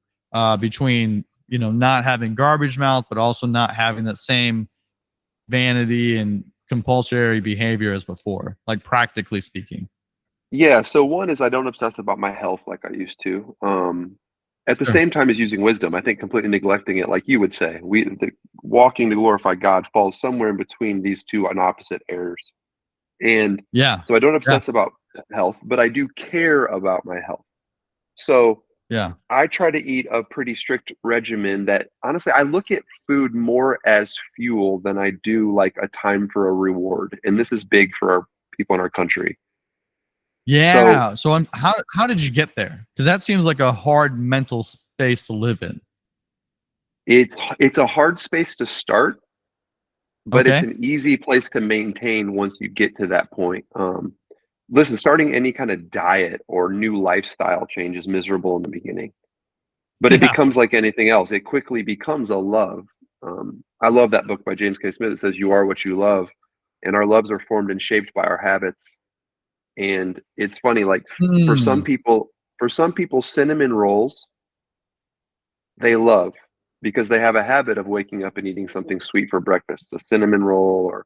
between not having garbage mouth, but also not having that same vanity and compulsory behavior as before, like practically speaking? Yeah. So one is I don't obsess about my health like I used to. At the Sure. same time as using wisdom, I think completely neglecting it, like you would say, walking to glorify God falls somewhere in between these two on opposite errors. And Yeah. so I don't Yeah. obsess about health, but I do care about my health. So Yeah. I try to eat a pretty strict regimen that honestly, I look at food more as fuel than I do like a time for a reward. And this is big for our people in our country. So Yeah. So how did you get there? Because that seems like a hard mental space to live in. it's a hard space to start, but it's Okay. an easy place to maintain once you get to that point. Listen, starting any kind of diet or new lifestyle change is miserable in the beginning, but it Yeah. becomes like anything else. It quickly becomes a love. I love that book by James K. Smith. It says, "You are what you love," and our loves are formed and shaped by our habits. And it's funny, like for some Hmm. people, cinnamon rolls they love because they have a habit of waking up and eating something sweet for breakfast, a cinnamon roll. Or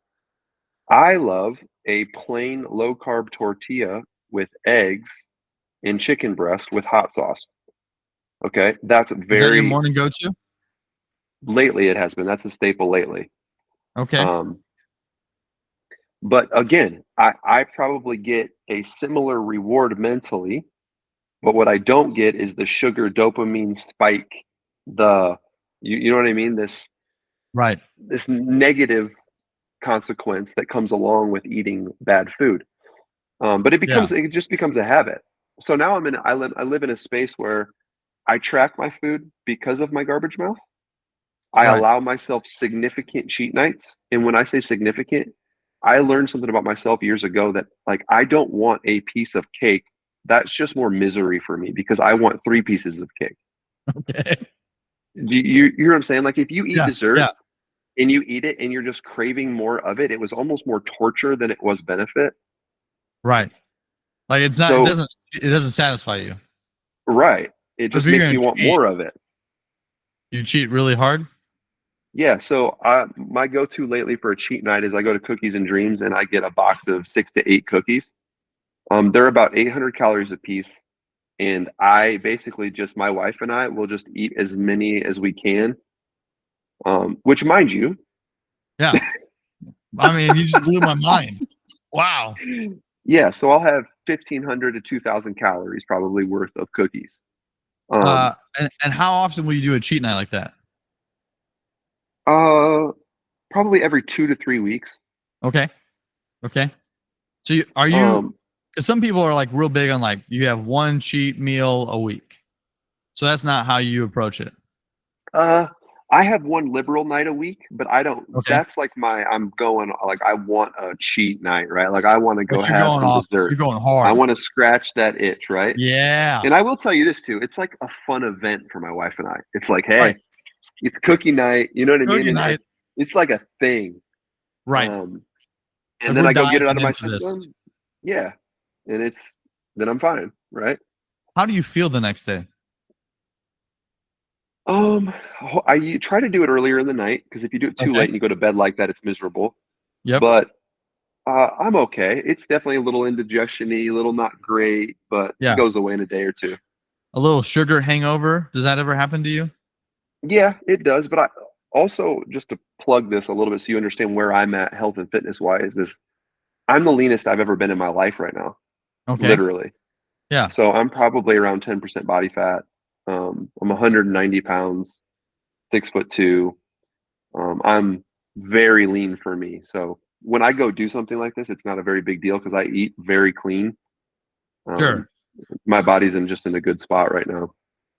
I love a plain low carb tortilla with eggs and chicken breast with hot sauce. Okay, that's Is that your very morning go-to? lately it has been. That's a staple lately. Okay. Um, but again, I probably get a similar reward mentally, but what I don't get is the sugar dopamine spike, the you know what I mean? Right. This negative consequence that comes along with eating bad food. But Yeah. it just becomes a habit. So now I live in a space where I track my food because of my garbage mouth. I Right. allow myself significant cheat nights. And when I say significant, I learned something about myself years ago that like I don't want a piece of cake. That's just more misery for me because I want three pieces of cake. Okay. You hear what I'm saying? Like if you eat Yeah. dessert Yeah. and you eat it and you're just craving more of it, it was almost more torture than it was benefit. Right. Like it's not. So It doesn't satisfy you. right, it But if just you're makes gonna me want cheat, more of it. you cheat really hard. Yeah, so my go-to lately for a cheat night is I go to Cookies and Dreams and I get a box of 6 to 8 cookies. They're about 800 calories a piece, and I basically just my wife and I will just eat as many as we can. Which, mind you, Yeah. I mean, you just blew my mind. Wow. yeah, so I'll have 1,500 to 2,000 calories probably worth of cookies. Um, And how often will you do a cheat night like that? uh, Probably every 2 to 3 weeks. Okay. Okay. So are you, Um, because some people are like real big on like you have one cheat meal a week. So that's not how you approach it. uh, I have one liberal night a week, but I don't. Okay. That's like I'm going like I want a cheat night, right? Like I want to go Like have some dessert. you're going I hard. want to scratch that itch, right? Yeah. And I will tell you this too. It's like a fun event for my wife and I. It's like, Right. hey, it's cookie night. You know what I mean? Cookie And night. it's like a thing. Right. Um, and Like then we're I go get it diving out of my into this. system. Yeah, and then I'm fine, right? How do you feel the next day? Um, try to do it earlier in the night because if you do it too late Okay. and you go to bed like that, it's miserable. Yep. But I'm okay. It's definitely a little indigestion-y, a little not great, but it Yeah. goes away in a day or two. A little sugar hangover. Does that ever happen to you? Yeah, it does. But I also, just to plug this a little bit so you understand where I'm at health and fitness wise, is I'm the leanest I've ever been in my life right now, Okay. literally. Yeah. So I'm probably around 10% body fat. I'm 190 pounds, 6'2". I'm very lean for me. So when I go do something like this, it's not a very big deal because I eat very clean. Um, Sure. my body's in a good spot right now.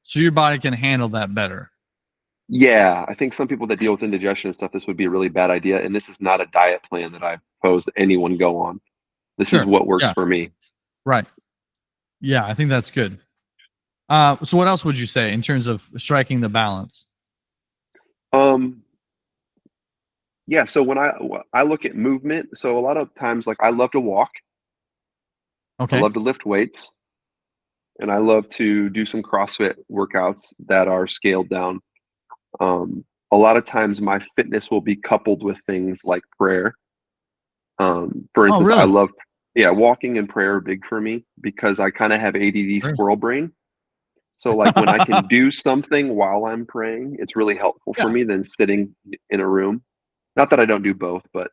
So your body can handle that better. Yeah, I think some people that deal with indigestion and stuff, this would be a really bad idea. And this is not a diet plan that I propose that anyone go on. This is Sure. what works Yeah. for me. Right. Yeah, I think that's good. So what else would you say in terms of striking the balance? Um, yeah, so when I look at movement, so a lot of times, like I love to walk, I Okay. love to lift weights, and I love to do some CrossFit workouts that are scaled down. A lot of times, my fitness will be coupled with things like prayer. For Oh, instance, I really? love, yeah, walking and prayer are big for me because I kind of have ADD Sure. squirrel brain. So, like when I can do something while I'm praying, it's really helpful for Yeah. me than sitting in a room. Not that I don't do both, but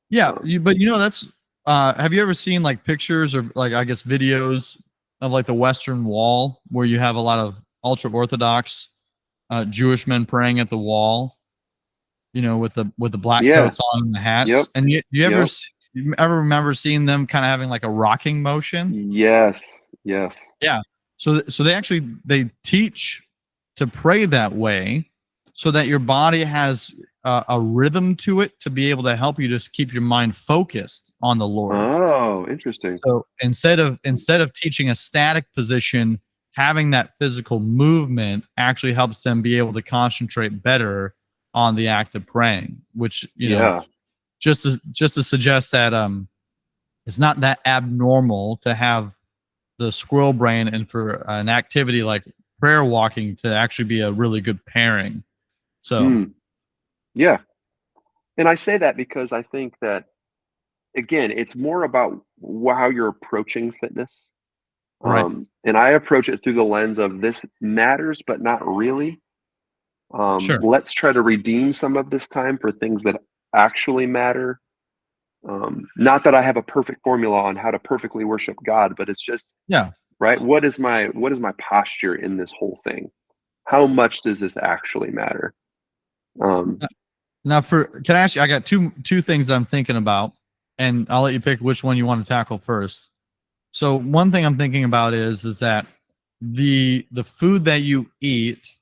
Yeah. um, But that's, have you ever seen like pictures or like, I guess, videos of like the Western Wall where you have a lot of ultra Orthodox Jewish men praying at the wall, with the black yeah, coats on and the yep, hats. And yep, you ever remember seeing them kind of having like a rocking motion? yes, yes. Yeah. So they teach to pray that way so that your body has a rhythm to it to be able to help you just keep your mind focused on the Lord. Oh, interesting. So instead of teaching a static position, having that physical movement actually helps them be able to concentrate better on the act of praying, which, Yeah. just to suggest that it's not that abnormal to have the squirrel brain and for an activity like prayer walking to actually be a really good pairing. So, Mm, yeah. And I say that because I think that again, it's more about how you're approaching fitness. right. And I approach it through the lens of this matters, but not really. Sure. Let's try to redeem some of this time for things that actually matter. Not that I have a perfect formula on how to perfectly worship God, but it's just Yeah. right. What is my posture in this whole thing? How much does this actually matter? Um, Now, can I ask you? I got two things that I'm thinking about, and I'll let you pick which one you want to tackle first. So, one thing I'm thinking about is that the food that you eat,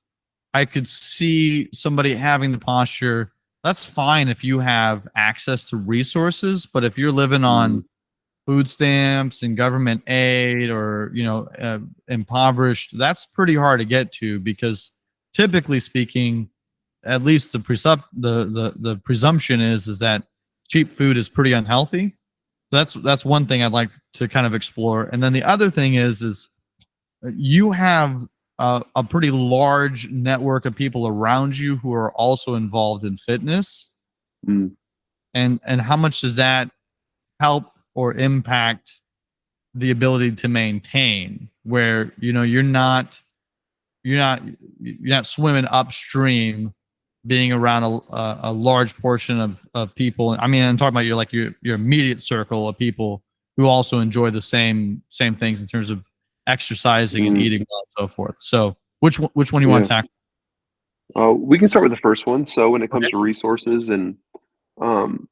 I could see somebody having the posture. That's fine if you have access to resources, but if you're living mm, on food stamps and government aid or impoverished, that's pretty hard to get to because typically speaking, at least the presumption is that cheap food is pretty unhealthy. So that's one thing I'd like to kind of explore. And then the other thing is you have a pretty large network of people around you who are also involved in fitness, mm, and how much does that help or impact the ability to maintain where you're not swimming upstream being around a large portion of people. I mean, I'm talking about your immediate circle of people who also enjoy the same things in terms of exercising and mm. eating well and so forth. So Which one you want Yeah. to tackle? We can start with the first one. So when it comes Okay. to resources and um,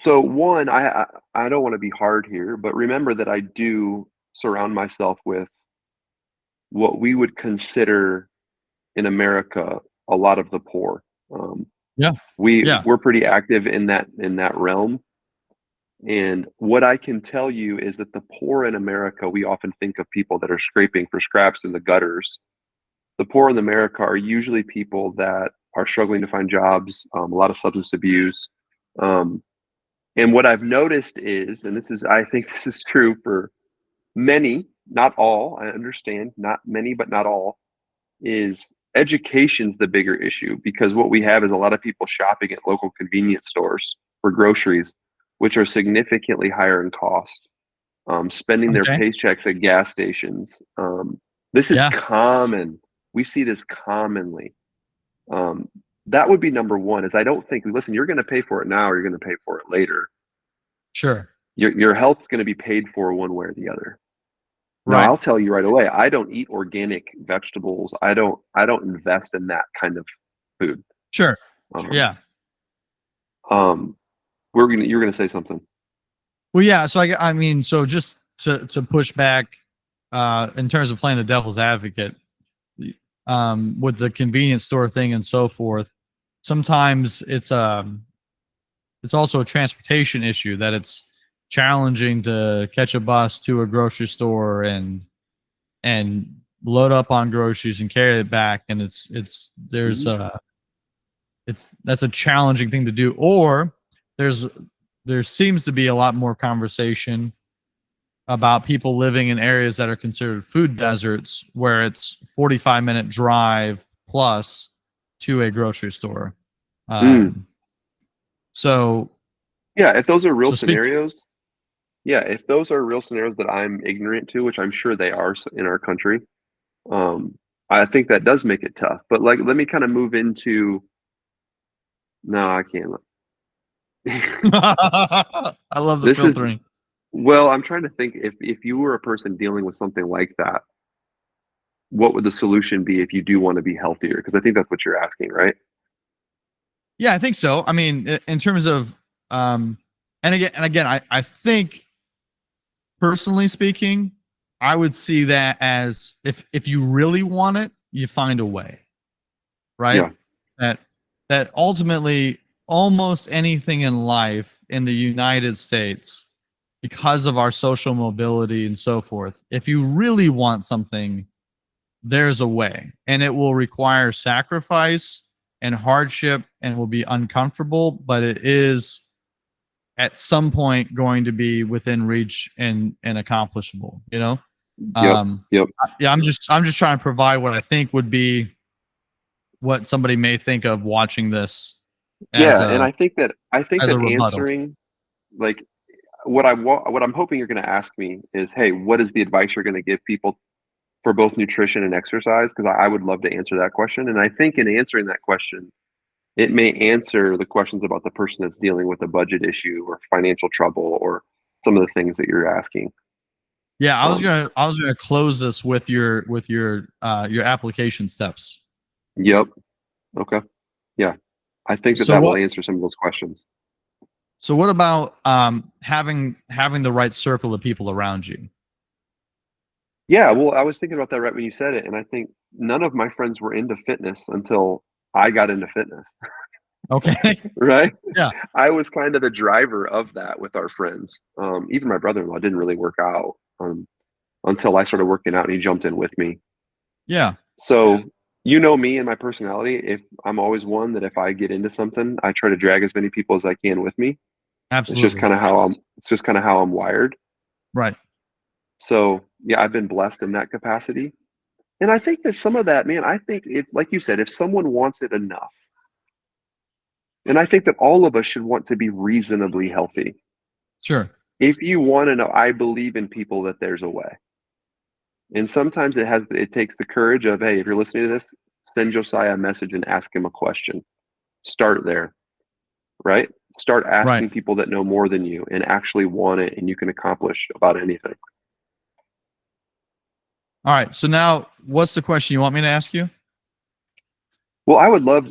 so one, I don't want to be hard here, but remember that I do surround myself with what we would consider in America a lot of the poor. Um, Yeah. Yeah. we're pretty active in that realm. And what I can tell you is that the poor in America, we often think of people that are scraping for scraps in the gutters. The poor in America are usually people that are struggling to find jobs, a lot of substance abuse. Um, and what I've noticed is, and this is, I think this is true for many, not all, I understand, not many, but not all, is education's the bigger issue because what we have is a lot of people shopping at local convenience stores for groceries, which are significantly higher in cost, spending their Okay. paychecks at gas stations. This is Yeah. common. We see this commonly. Um, that would be number one. Is I don't think, listen, you're going to pay for it now, or you're going to pay for it later. Sure. Your health's going to be paid for one way or the other. Now, Right. I'll tell you right away, I don't eat organic vegetables. I don't invest in that kind of food. Sure. Um, Yeah. um, you're gonna say something. Well, yeah. So I mean, so just to push back, in terms of playing the devil's advocate, with the convenience store thing and so forth, sometimes it's also a transportation issue that it's challenging to catch a bus to a grocery store and load up on groceries and carry it back, and it's there's Mhm. it's that's a challenging thing to do. Or there's there seems to be a lot more conversation about people living in areas that are considered food deserts where it's 45-minute drive plus to a grocery store. Mm. um so Yeah, if those are real so speak scenarios, yeah, if those are real scenarios that I'm ignorant to, which I'm sure they are in our country, um, I think that does make it tough. But like, let me kind of move into. No, I can't. I love the This is filtering. well. I'm trying to think if you were a person dealing with something like that, what would the solution be if you do want to be healthier? Because I think that's what you're asking, right? Yeah, I think so. I mean, in terms of um and again, I think, personally speaking, I would see that as, if you really want it, you find a way, right? Yeah. That that ultimately almost anything in life in the United States, because of our social mobility and so forth, if you really want something, there's a way, and it will require sacrifice and hardship and will be uncomfortable, but it is at some point going to be within reach and accomplishable, you know. Yep. um Yep. yeah, I'm just trying to provide what I think would be what somebody may think of watching this as Yeah, and a I think as that a rebuttal. answering like what I'm hoping you're going to ask me is, hey, what is the advice you're going to give people for both nutrition and exercise? Because I would love to answer that question, and I think in answering that question, it may answer the questions about the person that's dealing with a budget issue or financial trouble or some of the things that you're asking. Yeah, Um, I was gonna close this with your application steps. yep. Okay. Yeah. I think that So that will what answer some of those questions. so what about having the right circle of people around you? Yeah, well, I was thinking about that right when you said it, and I think none of my friends were into fitness until I got into fitness, Okay. right? Yeah. I was kind of the driver of that with our friends. Even my brother-in-law didn't really work out until I started working out, and he jumped in with me. Yeah. So, you know me and my personality. If I'm always one that if I get into something, I try to drag as many people as I can with me. Absolutely. It's just kind of how I'm wired. Right. So, yeah, I've been blessed in that capacity. And I think that some of that, man, I think if, like you said, if someone wants it enough, and I think that all of us should want to be reasonably healthy. Sure. If you want to know, I believe in people that there's a way. And sometimes it takes the courage of, hey, if you're listening to this, send Josiah a message and ask him a question. Start there, right? Start Right. asking people that know more than you and actually want it and you can accomplish about anything. All right. So now, what's the question you want me to ask you? Well, I would love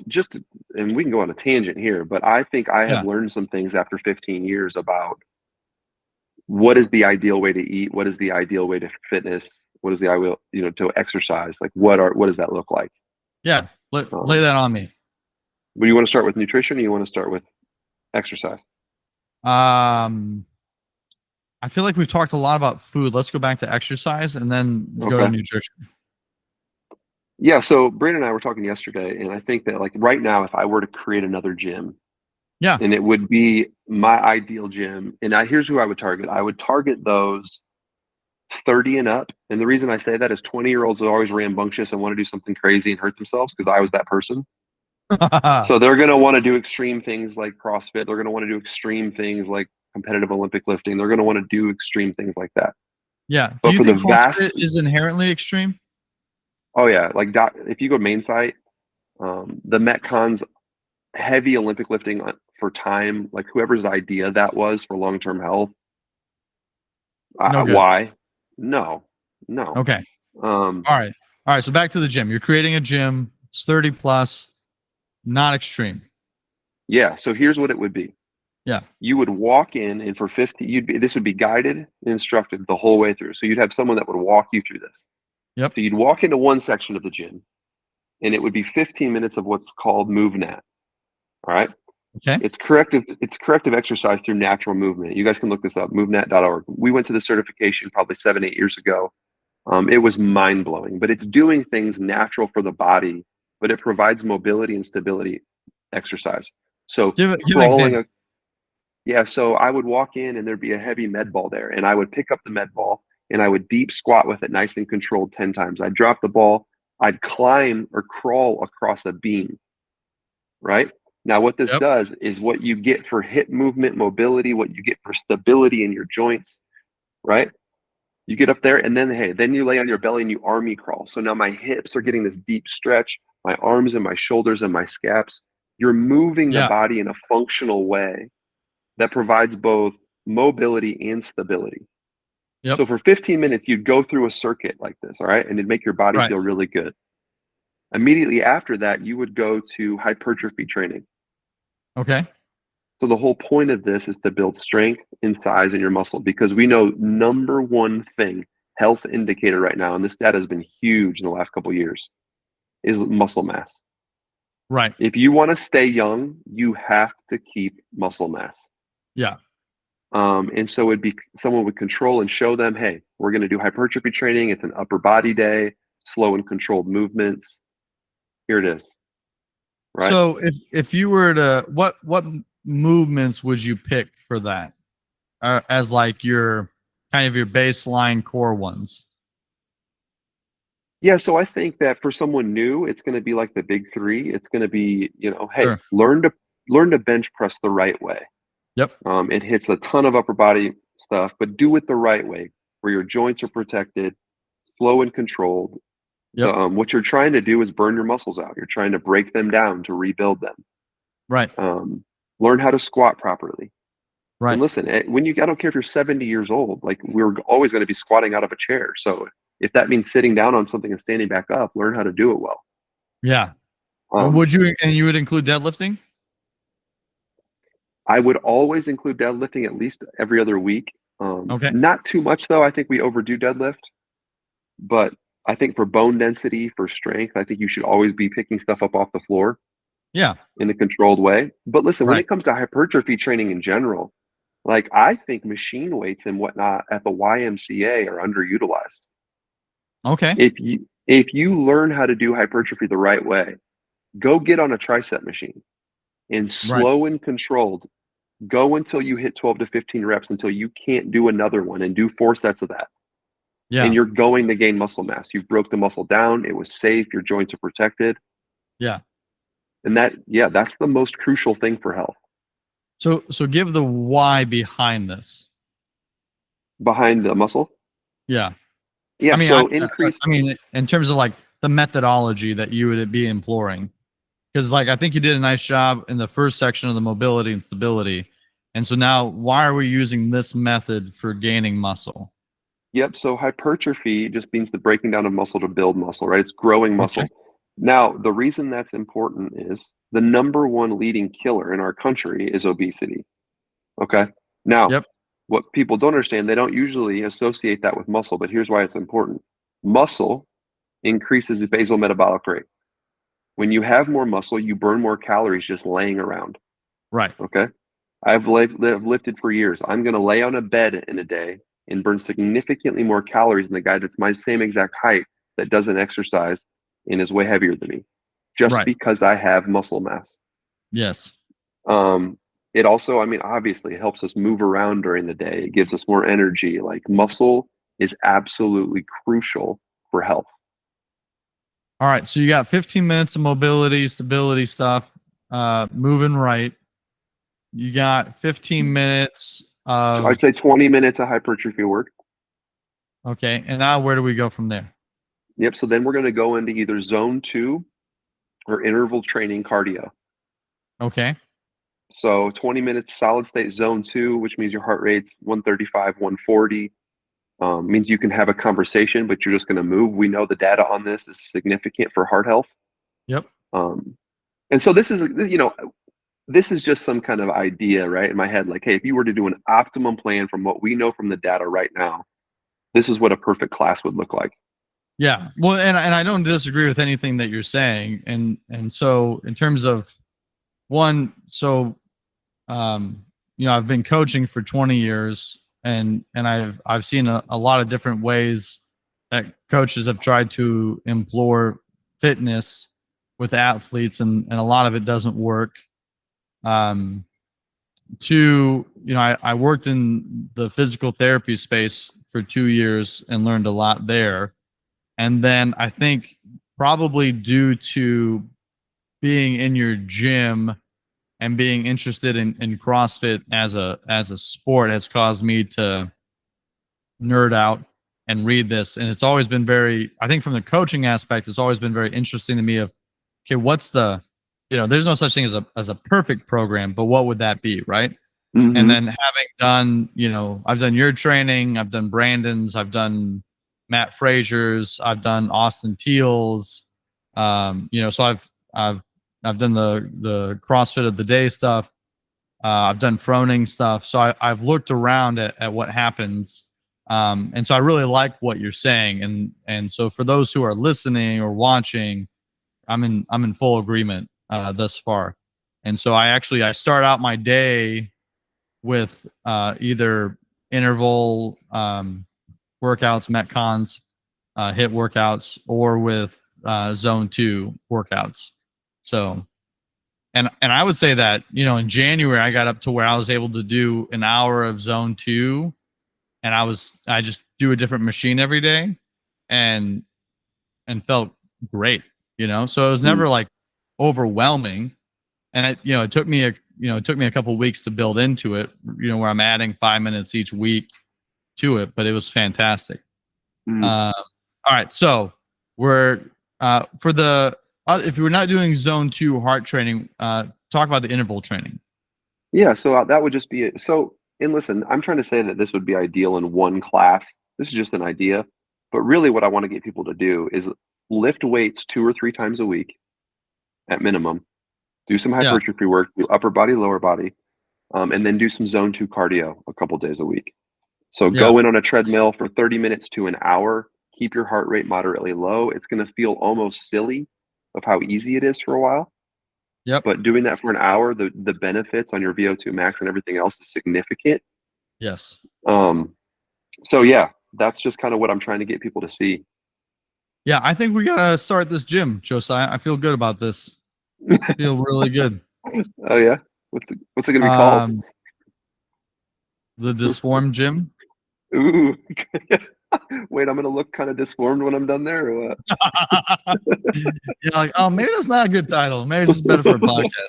and we can go on a tangent here, but I think I have Yeah. learned some things after 15 years about what is the ideal way to eat, what is the ideal way to fitness, what is the ideal, to exercise, like what does that look like? Yeah. Lay Um, that on me. do you want to start with nutrition or you want to start with exercise? Um, I feel like we've talked a lot about food. Let's go back to exercise and then go to Okay. nutrition. Yeah, so Brandon and I were talking yesterday, and I think that like right now, if I were to create another gym, Yeah. and it would be my ideal gym, and here's who I would target. I would target those 30 and up. And the reason I say that is 20-year-olds are always rambunctious and want to do something crazy and hurt themselves because I was that person. So they're going to want to do extreme things like CrossFit. They're going to want to do extreme things like competitive Olympic lifting. They're going to want to do extreme things like that. Yeah. Do But you for the think CrossFit vast, is inherently extreme? oh yeah, like if you go main site, the Metcons heavy Olympic lifting for time, like whoever's idea that was for long-term health. No good. Why? No, no. Okay. Um, All right. All right. So back to the gym. You're creating a gym. It's 30 plus, not extreme. yeah. So here's what it would be. Yeah. You would walk in, and for 50, this would be guided and instructed the whole way through. So you'd have someone that would walk you through this. Yep. So you'd walk into one section of the gym, and it would be 15 minutes of what's called MoveNat. All right. Okay. It's corrective exercise through natural movement. You guys can look this up, movenet.org. We went to the certification probably 7, 8 years ago. It was mind blowing, but it's doing things natural for the body, but it provides mobility and stability exercise. So Give an crawling, example. yeah. So I would walk in and there'd be a heavy med ball there, and I would pick up the med ball and I would deep squat with it, nice and controlled 10 times. I'd drop the ball, I'd climb or crawl across a beam, right? Now, what this Yep. does is what you get for hip movement, mobility, what you get for stability in your joints, right? You get up there and then, hey, then you lay on your belly and you army crawl. So now my hips are getting this deep stretch, my arms and my shoulders and my scaps. You're moving the Yeah. body in a functional way that provides both mobility and stability. Yep. So for 15 minutes, you'd go through a circuit like this, all right? And it'd make your body Right. feel really good. Immediately after that, you would go to hypertrophy training. Okay. So the whole point of this is to build strength and size in your muscle, because we know number one thing, health indicator right now, and this data has been huge in the last couple of years, is muscle mass. Right. If you want to stay young, you have to keep muscle mass. Yeah. And so it'd be someone would control and show them, hey, we're going to do hypertrophy training. It's an upper body day, slow and controlled movements. Here it is. Right. So if you were to what movements would you pick for that as like your kind of your baseline core ones? Yeah, so I think that for someone new, it's going to be like the big three. It's going to be, hey, Sure. learn to bench press the right way. Yep. It hits a ton of upper body stuff, but do it the right way, where your joints are protected, slow and controlled. Yep. What you're trying to do is burn your muscles out. You're trying to break them down to rebuild them. Right. Learn how to squat properly. Right. And listen, I don't care if you're 70 years old, like we're always going to be squatting out of a chair. So if that means sitting down on something and standing back up, learn how to do it well. Yeah. Um, you would include deadlifting? I would always include deadlifting at least every other week. Okay. Not too much though. I think we overdo deadlift, but I think for bone density, for strength, I think you should always be picking stuff up off the floor Yeah. in a controlled way. But listen, when Right. it comes to hypertrophy training in general, like I think machine weights and whatnot at the YMCA are underutilized. Okay. If you learn how to do hypertrophy the right way, go get on a tricep machine and Right. slow and controlled, go until you hit 12 to 15 reps until you can't do another one, and do 4 sets of that. Yeah. And you're going to gain muscle mass. You've broke the muscle down. It was safe. Your joints are protected. Yeah. And that's the most crucial thing for health. So give the why behind this. Behind the muscle. Yeah. Yeah. I mean, So increase. I mean, in terms of like the methodology that you would be employing, because like I think you did a nice job in the first section of the mobility and stability, and so now why are we using this method for gaining muscle? Yep. So hypertrophy just means the breaking down of muscle to build muscle, right? It's growing Okay. muscle. Now, the reason that's important is the number one leading killer in our country is obesity. Okay. Now, Yep. what people don't understand, they don't usually associate that with muscle, but here's why it's important. Muscle increases the basal metabolic rate. When you have more muscle, you burn more calories just laying around. Right. Okay. I've lifted for years. I'm going to lay on a bed in a day and burn significantly more calories than the guy that's my same exact height that doesn't exercise and is way heavier than me, just Right. because I have muscle mass. Yes. Um, it also, I mean, obviously, it helps us move around during the day. It gives us more energy. Like muscle is absolutely crucial for health. All right. So you got 15 minutes of mobility, stability stuff, moving right. You got 15 minutes I'd of, say 20 minutes of hypertrophy work. okay. And now where do we go from there? Yep. So then we're going to go into either zone two or interval training cardio. Okay. So 20 minutes solid state zone two, which means your heart rate's 135, 140. Means you can have a conversation, but you're just going to move. We know the data on this is significant for heart health. Yep. Um, and so this is, this is just some kind of idea, right, in my head. Like, hey, if you were to do an optimum plan from what we know from the data right now, this is what a perfect class would look like. Yeah. Well, and I don't disagree with anything that you're saying. And so in terms of one, so I've been coaching for 20 years and I've seen a lot of different ways that coaches have tried to employ fitness with athletes and a lot of it doesn't work. Um, I worked in the physical therapy space for 2 years and learned a lot there. And then I think probably due to being in your gym and being interested in CrossFit as a sport has caused me to nerd out and read this. And it's always been very, I think from the coaching aspect, it's always been very interesting to me of, okay, what's the, there's no such thing as a perfect program, but what would that be? Right. And Mm-hmm. then having done, I've done your training, I've done Brandon's, I've done Matt Frazier's, I've done Austin Teal's, so I've done the CrossFit of the day stuff. I've done Froning stuff. So I've looked around at what happens. And so I really like what you're saying. And so for those who are listening or watching, I'm in full agreement thus far. And so I start out my day with either interval workouts, metcons, hit workouts, or with zone 2 workouts. So and I would say that, in January I got up to where I was able to do an hour of zone 2 and I just do a different machine every day and felt great, So it was never like overwhelming. And it took me a couple weeks to build into it, where I'm adding 5 minutes each week to it, but it was fantastic. Mm-hmm. All right, so we're for the if we're not doing zone 2 heart training, talk about the interval training. Yeah, so that would just be it. So, and listen, I'm trying to say that this would be ideal in one class. This is just an idea. But really, what I want to get people to do is lift weights 2 or 3 times a week at minimum, do some Yeah, hypertrophy work, do upper body, lower body, and then do some zone two cardio a couple days a week. So, yeah, go in on a treadmill for 30 minutes to an hour, keep your heart rate moderately low. It's going to feel almost silly of how easy it is for a while. yep, But doing that for an hour, the benefits on your VO2 max and everything else is significant. yes, Um, so yeah, that's just kind of what I'm trying to get people to see. yeah. I think we gotta start this gym, Josiah. I feel good about this. I feel really good. Oh yeah, what's it gonna be called? Um, the Disform Gym. Ooh, wait, I'm gonna look kind of disformed when I'm done there, or Yeah, like, oh, maybe that's not a good title. Maybe it's just better for a what? podcast.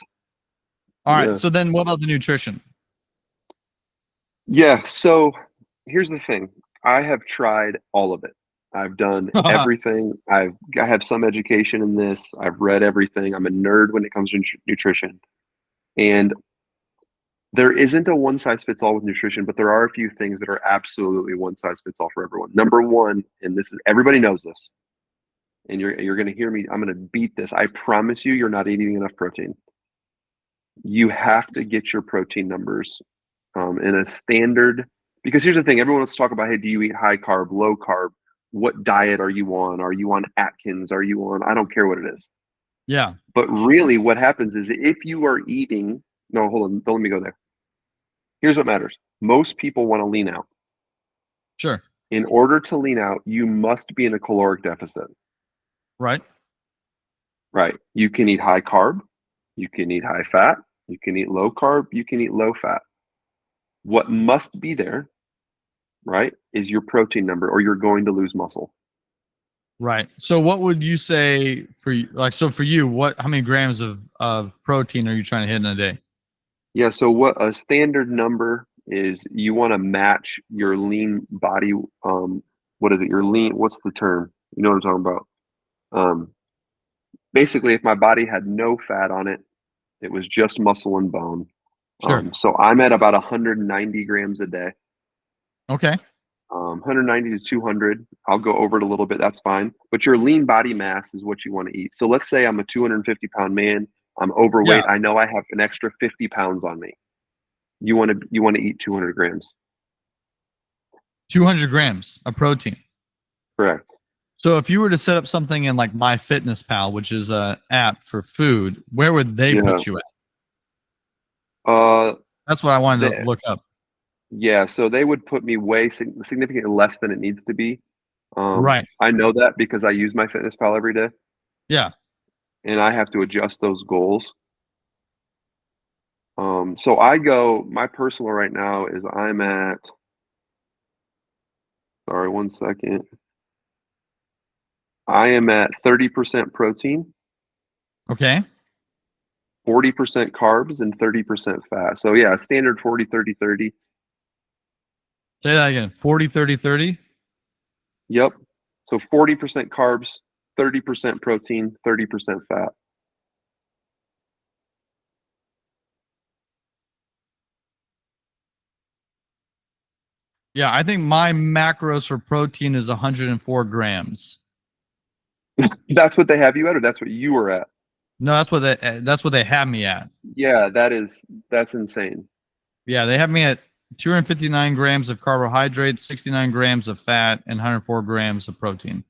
All right. Yeah, So then what about the nutrition? yeah. So here's the thing: I have tried all of it. I've done everything. I have some education in this. I've read everything. I'm a nerd when it comes to nutrition, and There isn't a one size fits all with nutrition, but there are a few things that are absolutely one size fits all for everyone. Number one, and this is everybody knows this, and you're going to hear me. I'm going to beat this. I promise you, you're not eating enough protein. You have to get your protein numbers in a standard. Because here's the thing: everyone wants to talk about, hey, do you eat high carb, low carb? What diet are you on? Are you on Atkins? Are you on? I don't care what it is. Yeah. But really, what happens is if you are eating, no, hold on, don't let me go there. Here's what matters. Most people want to lean out. Sure. In order to lean out, you must be in a caloric deficit. Right. Right. You can eat high carb, you can eat high fat, you can eat low carb, you can eat low fat. What must be there, right, is your protein number, or you're going to lose muscle. Right. So what would you say for you? Like, so for you, how many grams of protein are you trying to hit in a day? Yeah. So what a standard number is, you want to match your lean body. What is it? Your lean. What's the term? You know what I'm talking about? Basically, if my body had no fat on it, it was just muscle and bone. Sure. So I'm at about 190 grams a day. Okay. 190 to 200. I'll go over it a little bit. That's fine. But your lean body mass is what you want to eat. So let's say I'm a 250-pound man. I'm overweight. Yeah. I know I have an extra 50 pounds on me. You want to eat 200 grams. 200 grams of protein. Correct. So if you were to set up something in like MyFitnessPal, which is a app for food, where would they Yeah. put you at? Uh, That's what I wanted to look up. yeah. So they would put me significantly less than it needs to be. Right. I know that because I use MyFitnessPal every day, Yeah. and I have to adjust those goals. So my personal right now is I'm at, sorry, 1 second. I am at 30% protein, Okay. 40% carbs, and 30% fat. So yeah, standard 40, 30, 30. Say that again. 40, 30, 30. Yep. So 40% carbs, 30% protein, 30% fat. Yeah. I think my macros for protein is 104 grams. That's what they have you at, or that's what you were at? No, that's what they have me at. Yeah, that's insane. Yeah, they have me at 259 grams of carbohydrates, 69 grams of fat, and 104 grams of protein.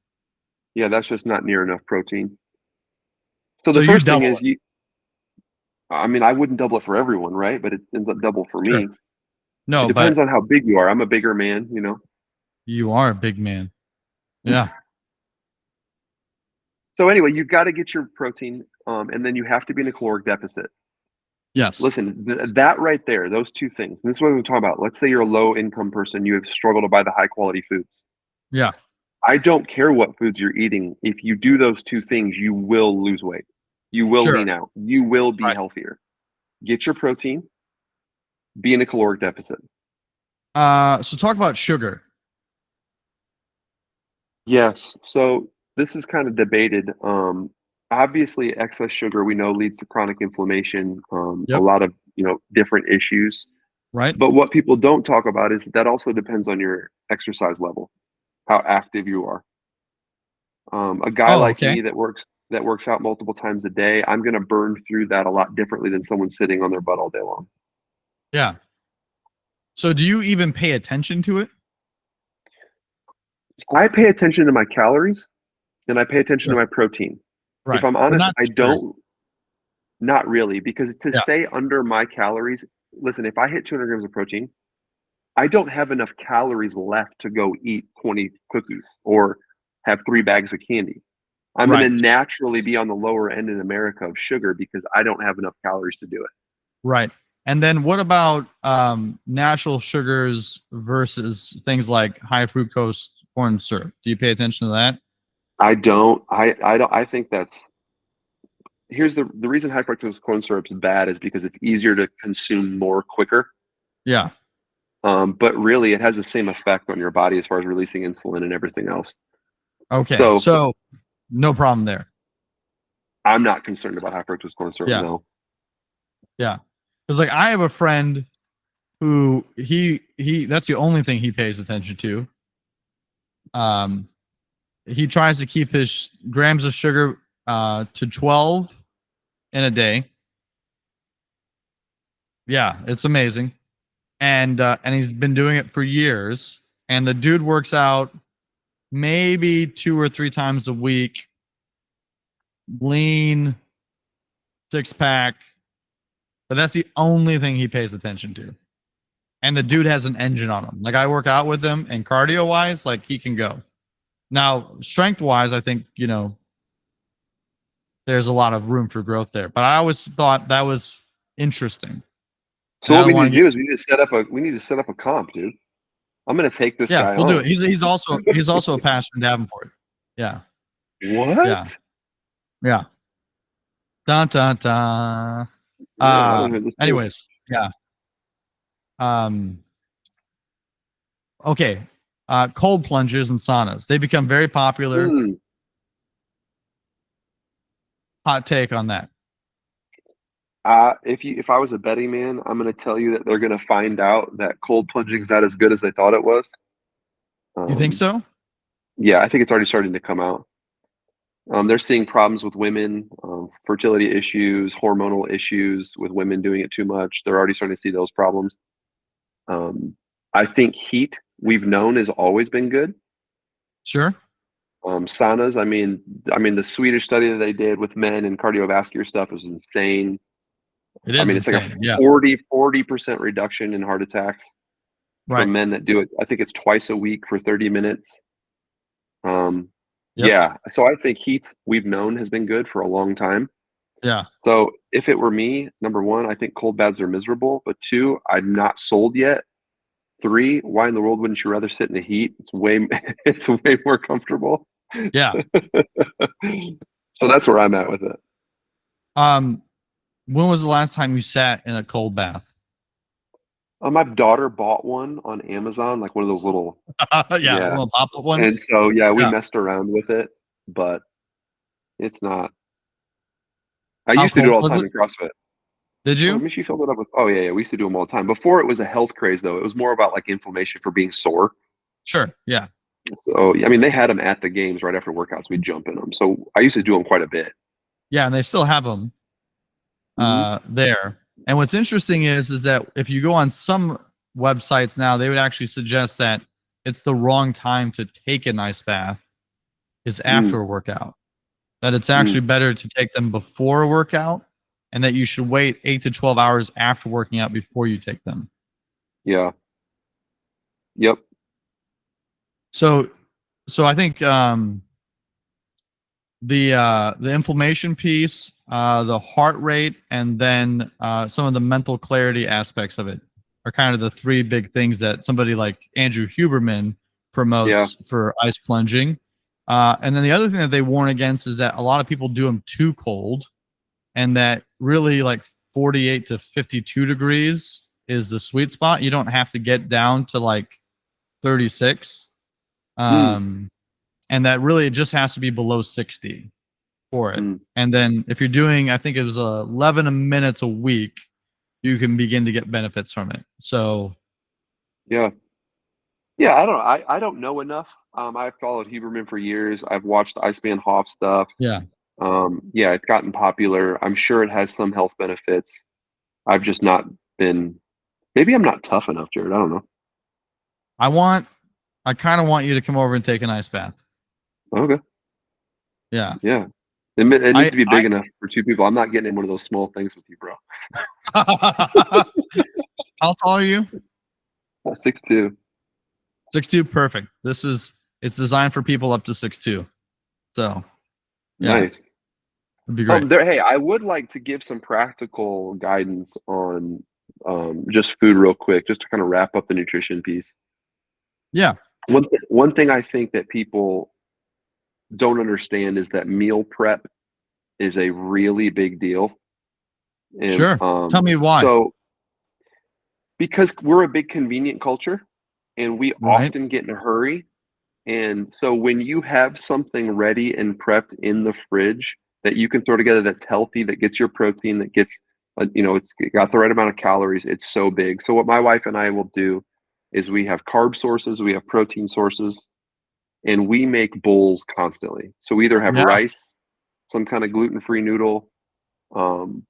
Yeah, that's just not near enough protein. So So the you first thing double is it. I mean, I wouldn't double it for everyone, right? But it ends up double for Sure. me. It No, depends but on how big you are. I'm a bigger man. you are a big man. Yeah. So anyway, you've got to get your protein, and then you have to be in a caloric deficit. Yes. Listen, that right there, those two things. This is what we're talking about. Let's say you're a low income person, you have struggled to buy the high quality foods. Yeah. I don't care what foods you're eating. If you do those two things, you will lose weight. You will Sure. lean out. You will be Right. healthier. Get your protein, be in a caloric deficit. So talk about sugar. Yes. So this is kind of debated. Obviously, excess sugar we know leads to chronic inflammation, a Yep. lot of different issues. Right. But what people don't talk about is that also depends on your exercise level, how active you are. A guy Oh, like okay. me that works out multiple times a day, I'm going to burn through that a lot differently than someone sitting on their butt all day long. Yeah. So do you even pay attention to it? I pay attention to my calories and I pay attention Sure. to my protein. If Right. I'm But honest, not I sugar. don't, not really, because to Yeah. stay under my calories, listen, if I hit 200 grams of protein, I don't have enough calories left to go eat 20 cookies or have 3 bags of candy. I'm going to Right. naturally be on the lower end in America of sugar because I don't have enough calories to do it. Right. And then what about natural sugars versus things like high fructose corn syrup? Do you pay attention to that? I don't. I don't. I think that's here's the reason high fructose corn syrup is bad is because it's easier to consume more quicker. Yeah. But really, it has the same effect on your body as far as releasing insulin and everything else. Okay. So So no problem there. I'm not concerned about high fructose corn syrup. Yeah. No. Yeah. Because like I have a friend who he that's the only thing he pays attention to. Um, he tries to keep his grams of sugar to 12 in a day. Yeah, it's amazing. And he's been doing it for years. And the dude works out maybe 2 or 3 times a week, lean, 6 pack, but that's the only thing he pays attention to. And the dude has an engine on him. Like I work out with him, and cardio wise, like he can go. Now, strength wise, I think, there's a lot of room for growth there. But I always thought that was interesting. So And I what we don't need want to to get do is we need to set up a comp, dude. I'm gonna take this yeah, guy we'll do it. on. He's also a pastor in Davenport. Yeah. What? Yeah. Yeah. Dun dun dun. No, I don't hear this. Anyways, yeah. Um okay. Cold plunges and saunas. They become very popular. Hmm. Hot take on that. If I was a betting man, I'm gonna tell you that they're gonna find out that cold plunging is not as good as they thought it was. You think Um, so? yeah, I think it's already starting to come out. They're seeing problems with women, fertility issues, hormonal issues with women doing it too much. They're already starting to see those problems. Um, I think heat we've known has always been good. Sure. Saunas, I mean, the Swedish study that they did with men and cardiovascular stuff was insane. It I is mean, it's like a insane. Yeah. 40% reduction in heart attacks Right. from men that do it. I think it's twice a week for 30 minutes. Um, Yep. yeah, so I think heat we've known has been good for a long time. Yeah. So if it were me, number one, I think cold baths are miserable. But two, I'm not sold yet. Three, why in the world wouldn't you rather sit in the heat? It's way it's way more comfortable. Yeah. So that's where I'm at with it. Um, when was the last time you sat in a cold bath? My daughter bought one on Amazon, like one of those little, Yeah, yeah. little pop-up And ones. so yeah, we Yeah. messed around with it, but it's not. I How used to do it cold all the was time it? in CrossFit. Did Oh, I you? mean, she filled it up with. Oh yeah, yeah. We used to do them all the time. Before it was a health craze, though. It was more about like inflammation for being sore. Sure. Yeah. So I mean, they had them at the games right after workouts. We'd jump in them. So I used to do them quite a bit. Yeah, and they still have them Hmm. there. And what's interesting is that if you go on some websites now, they would actually suggest that it's the wrong time to take an ice bath is Mm, after a workout. That it's mm, actually better to take them before a workout, and that you should wait 8 to 12 hours after working out before you take them. yeah. Yep. So, so I think the inflammation piece, the heart rate, and then some of the mental clarity aspects of it are kind of the three big things that somebody like Andrew Huberman Yeah. promotes for ice plunging. And then the other thing that they warn against is that a lot of people do them too cold, and that really like 48 to 52 degrees is the sweet spot. You don't have to get down to like 36. Mm, Um, and that really it just has to be below 60 for it. mm, And then if you're doing, I think it was 11 minutes a week, you can begin to get benefits from it. So yeah. Yeah. I don't know. I don't know enough. I've followed Huberman for years. I've watched the Iceman Hoff stuff. yeah, Yeah, it's gotten popular. I'm sure it has some health benefits. I've just not been. Maybe I'm not tough enough, Jared. I don't know. I kind of want you to come over and take an ice bath. Okay. Yeah. Yeah. It needs I, to be big enough for two people. I'm not getting in one of those small things with you, bro. I, how tall are you? 6'2". 6'2", perfect. It's designed for people up to 6'2". So yeah, Nice. it'd be great. Hey, I would like to give some practical guidance on just food real quick, just to kind of wrap up the nutrition piece. Yeah, One thing I think that people don't understand is that meal prep is a really big deal. And sure. Tell me why. so because we're a big convenient culture and we Right. often get in a hurry. And so when you have something ready and prepped in the fridge that you can throw together that's healthy, that gets your protein, that gets It's got the right amount of calories. It's so big. So what my wife and I will do is we have carb sources, we have protein sources, and we make bowls constantly. So we either have Yeah. rice, some kind of gluten-free noodle, um,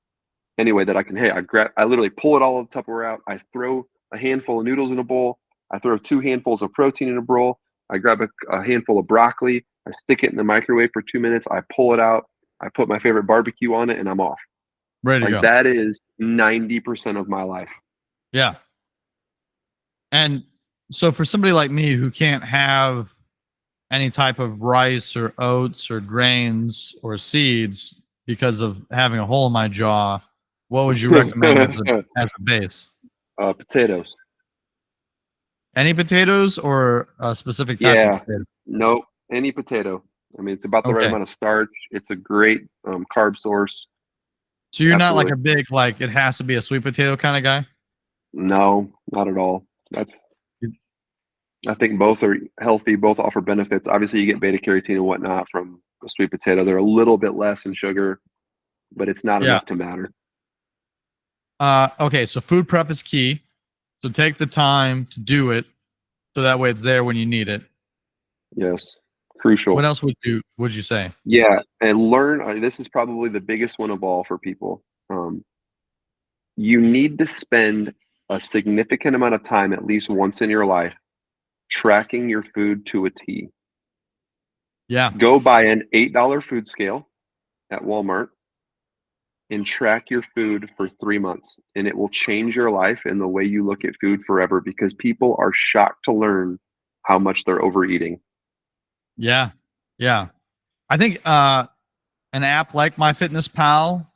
anyway that I can. Hey, I literally pull it all of the Tupperware out. I throw a handful of noodles in a bowl. I throw 2 handfuls of protein in a bowl. I grab a handful of broccoli. I stick it in the microwave for 2 minutes. I pull it out. I put my favorite barbecue on it, and I'm off. Ready to Like go. that is 90% of my life. Yeah. And so for somebody like me who can't have any type of rice or oats or grains or seeds because of having a hole in my jaw, what would you recommend as a base? Potatoes. Any potatoes or a specific type of Yeah. potato? Nope. Any potato. I mean, it's about the right Okay. amount of starch. It's a great carb source. So you're not like Absolutely. a big, like it has to be a sweet potato kind of guy? No, not at all. I think both are healthy. Both offer benefits. Obviously, you get beta carotene and whatnot from a sweet potato. They're a little bit less in sugar, but it's not Yeah. enough to matter. Okay. So food prep is key. So take the time to do it so that way it's there when you need it. Yes, What crucial. else would you say? Yeah, and learn. This is probably the biggest one of all for people. You need to spend a significant amount of time, at least once in your life, tracking your food to a T. Yeah. Go buy an $8 food scale at Walmart and track your food for 3 months, and it will change your life and the way you look at food forever because people are shocked to learn how much they're overeating. Yeah. Yeah. I think an app like MyFitnessPal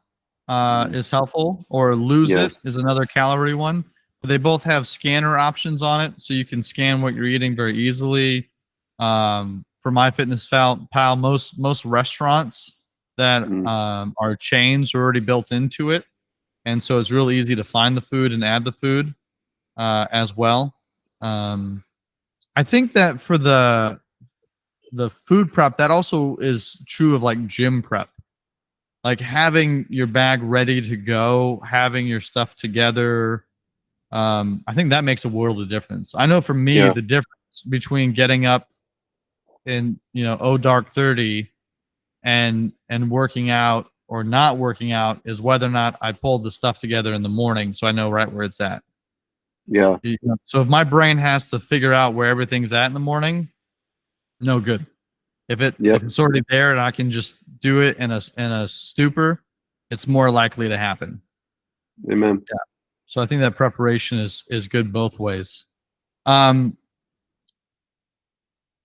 is helpful, or Lose Yes. It is another calorie one. But they both have scanner options on it, so you can scan what you're eating very easily. For MyFitnessPal, most restaurants that Mm. are chains are already built into it, and so it's really easy to find the food and add the food as well. Um, I think that for the food prep, that also is true of like gym prep, like having your bag ready to go, having your stuff together. I think that makes a world of difference. I know for me, Yeah. the difference between getting up in, oh dark 30 and working out or not working out is whether or not I pulled the stuff together in the morning, so I know right where it's at. Yeah. So if my brain has to figure out where everything's at in the morning, no good. If Yep. it's already there and I can just do it in a stupor, it's more likely to happen. Amen. Yeah. So I think that preparation is good both ways. Um,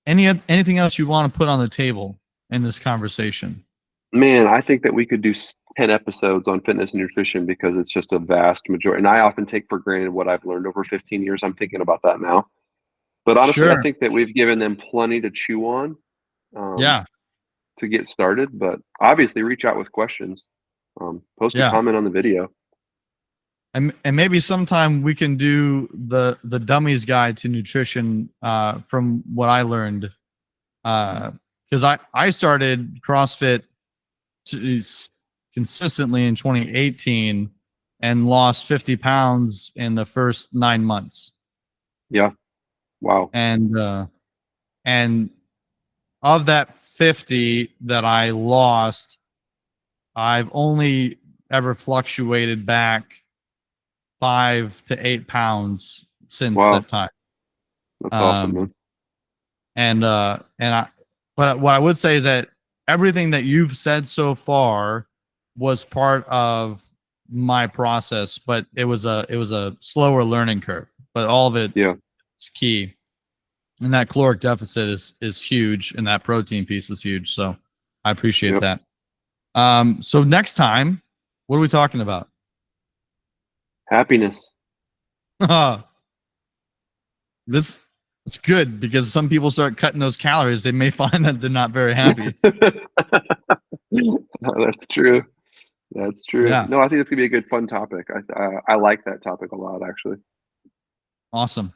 anything else you want to put on the table in this conversation? Man, I think that we could do 10 episodes on fitness and nutrition because it's just a vast majority. And I often take for granted what I've learned over 15 years. I'm thinking about that now. But honestly, I Sure. think that we've given them plenty to chew on Yeah. to get started. But obviously, reach out with questions. Post a Yeah. comment on the video. And maybe sometime we can do the dummies guide to nutrition from what I learned, because I started CrossFit consistently in 2018 and lost 50 pounds in the first 9 months. Yeah. Wow. And of that 50 that I lost, I've only ever fluctuated back 5 to 8 pounds since Wow. that time. That's awesome, man. But what I would say is that everything that you've said so far was part of my process, but it was a slower learning curve. But all of it Yeah. is key, and that caloric deficit is huge, and that protein piece is huge. So I appreciate Yep. that. So next time, what are we talking about? Happiness. This it's good because some people start cutting those calories, they may find that they're not very happy. That's true. That's true. Yeah, No, I think it's gonna be a good, fun topic. I like that topic a lot, actually. awesome.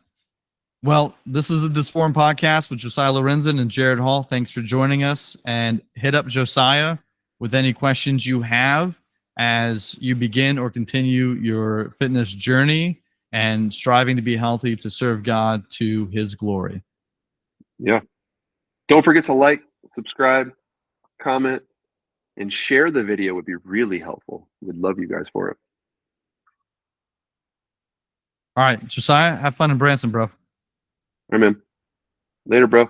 Well, this is the Disform podcast with Josiah Lorenzen and Jared Hall. Thanks for joining us, and hit up Josiah with any questions you have. as you begin or continue your fitness journey and striving to be healthy to serve God to his glory. Yeah. Don't forget to like, subscribe, comment, and share the video would be really helpful. We'd love you guys for it. All right, Josiah, have fun in Branson, bro. All right, man. Later, bro.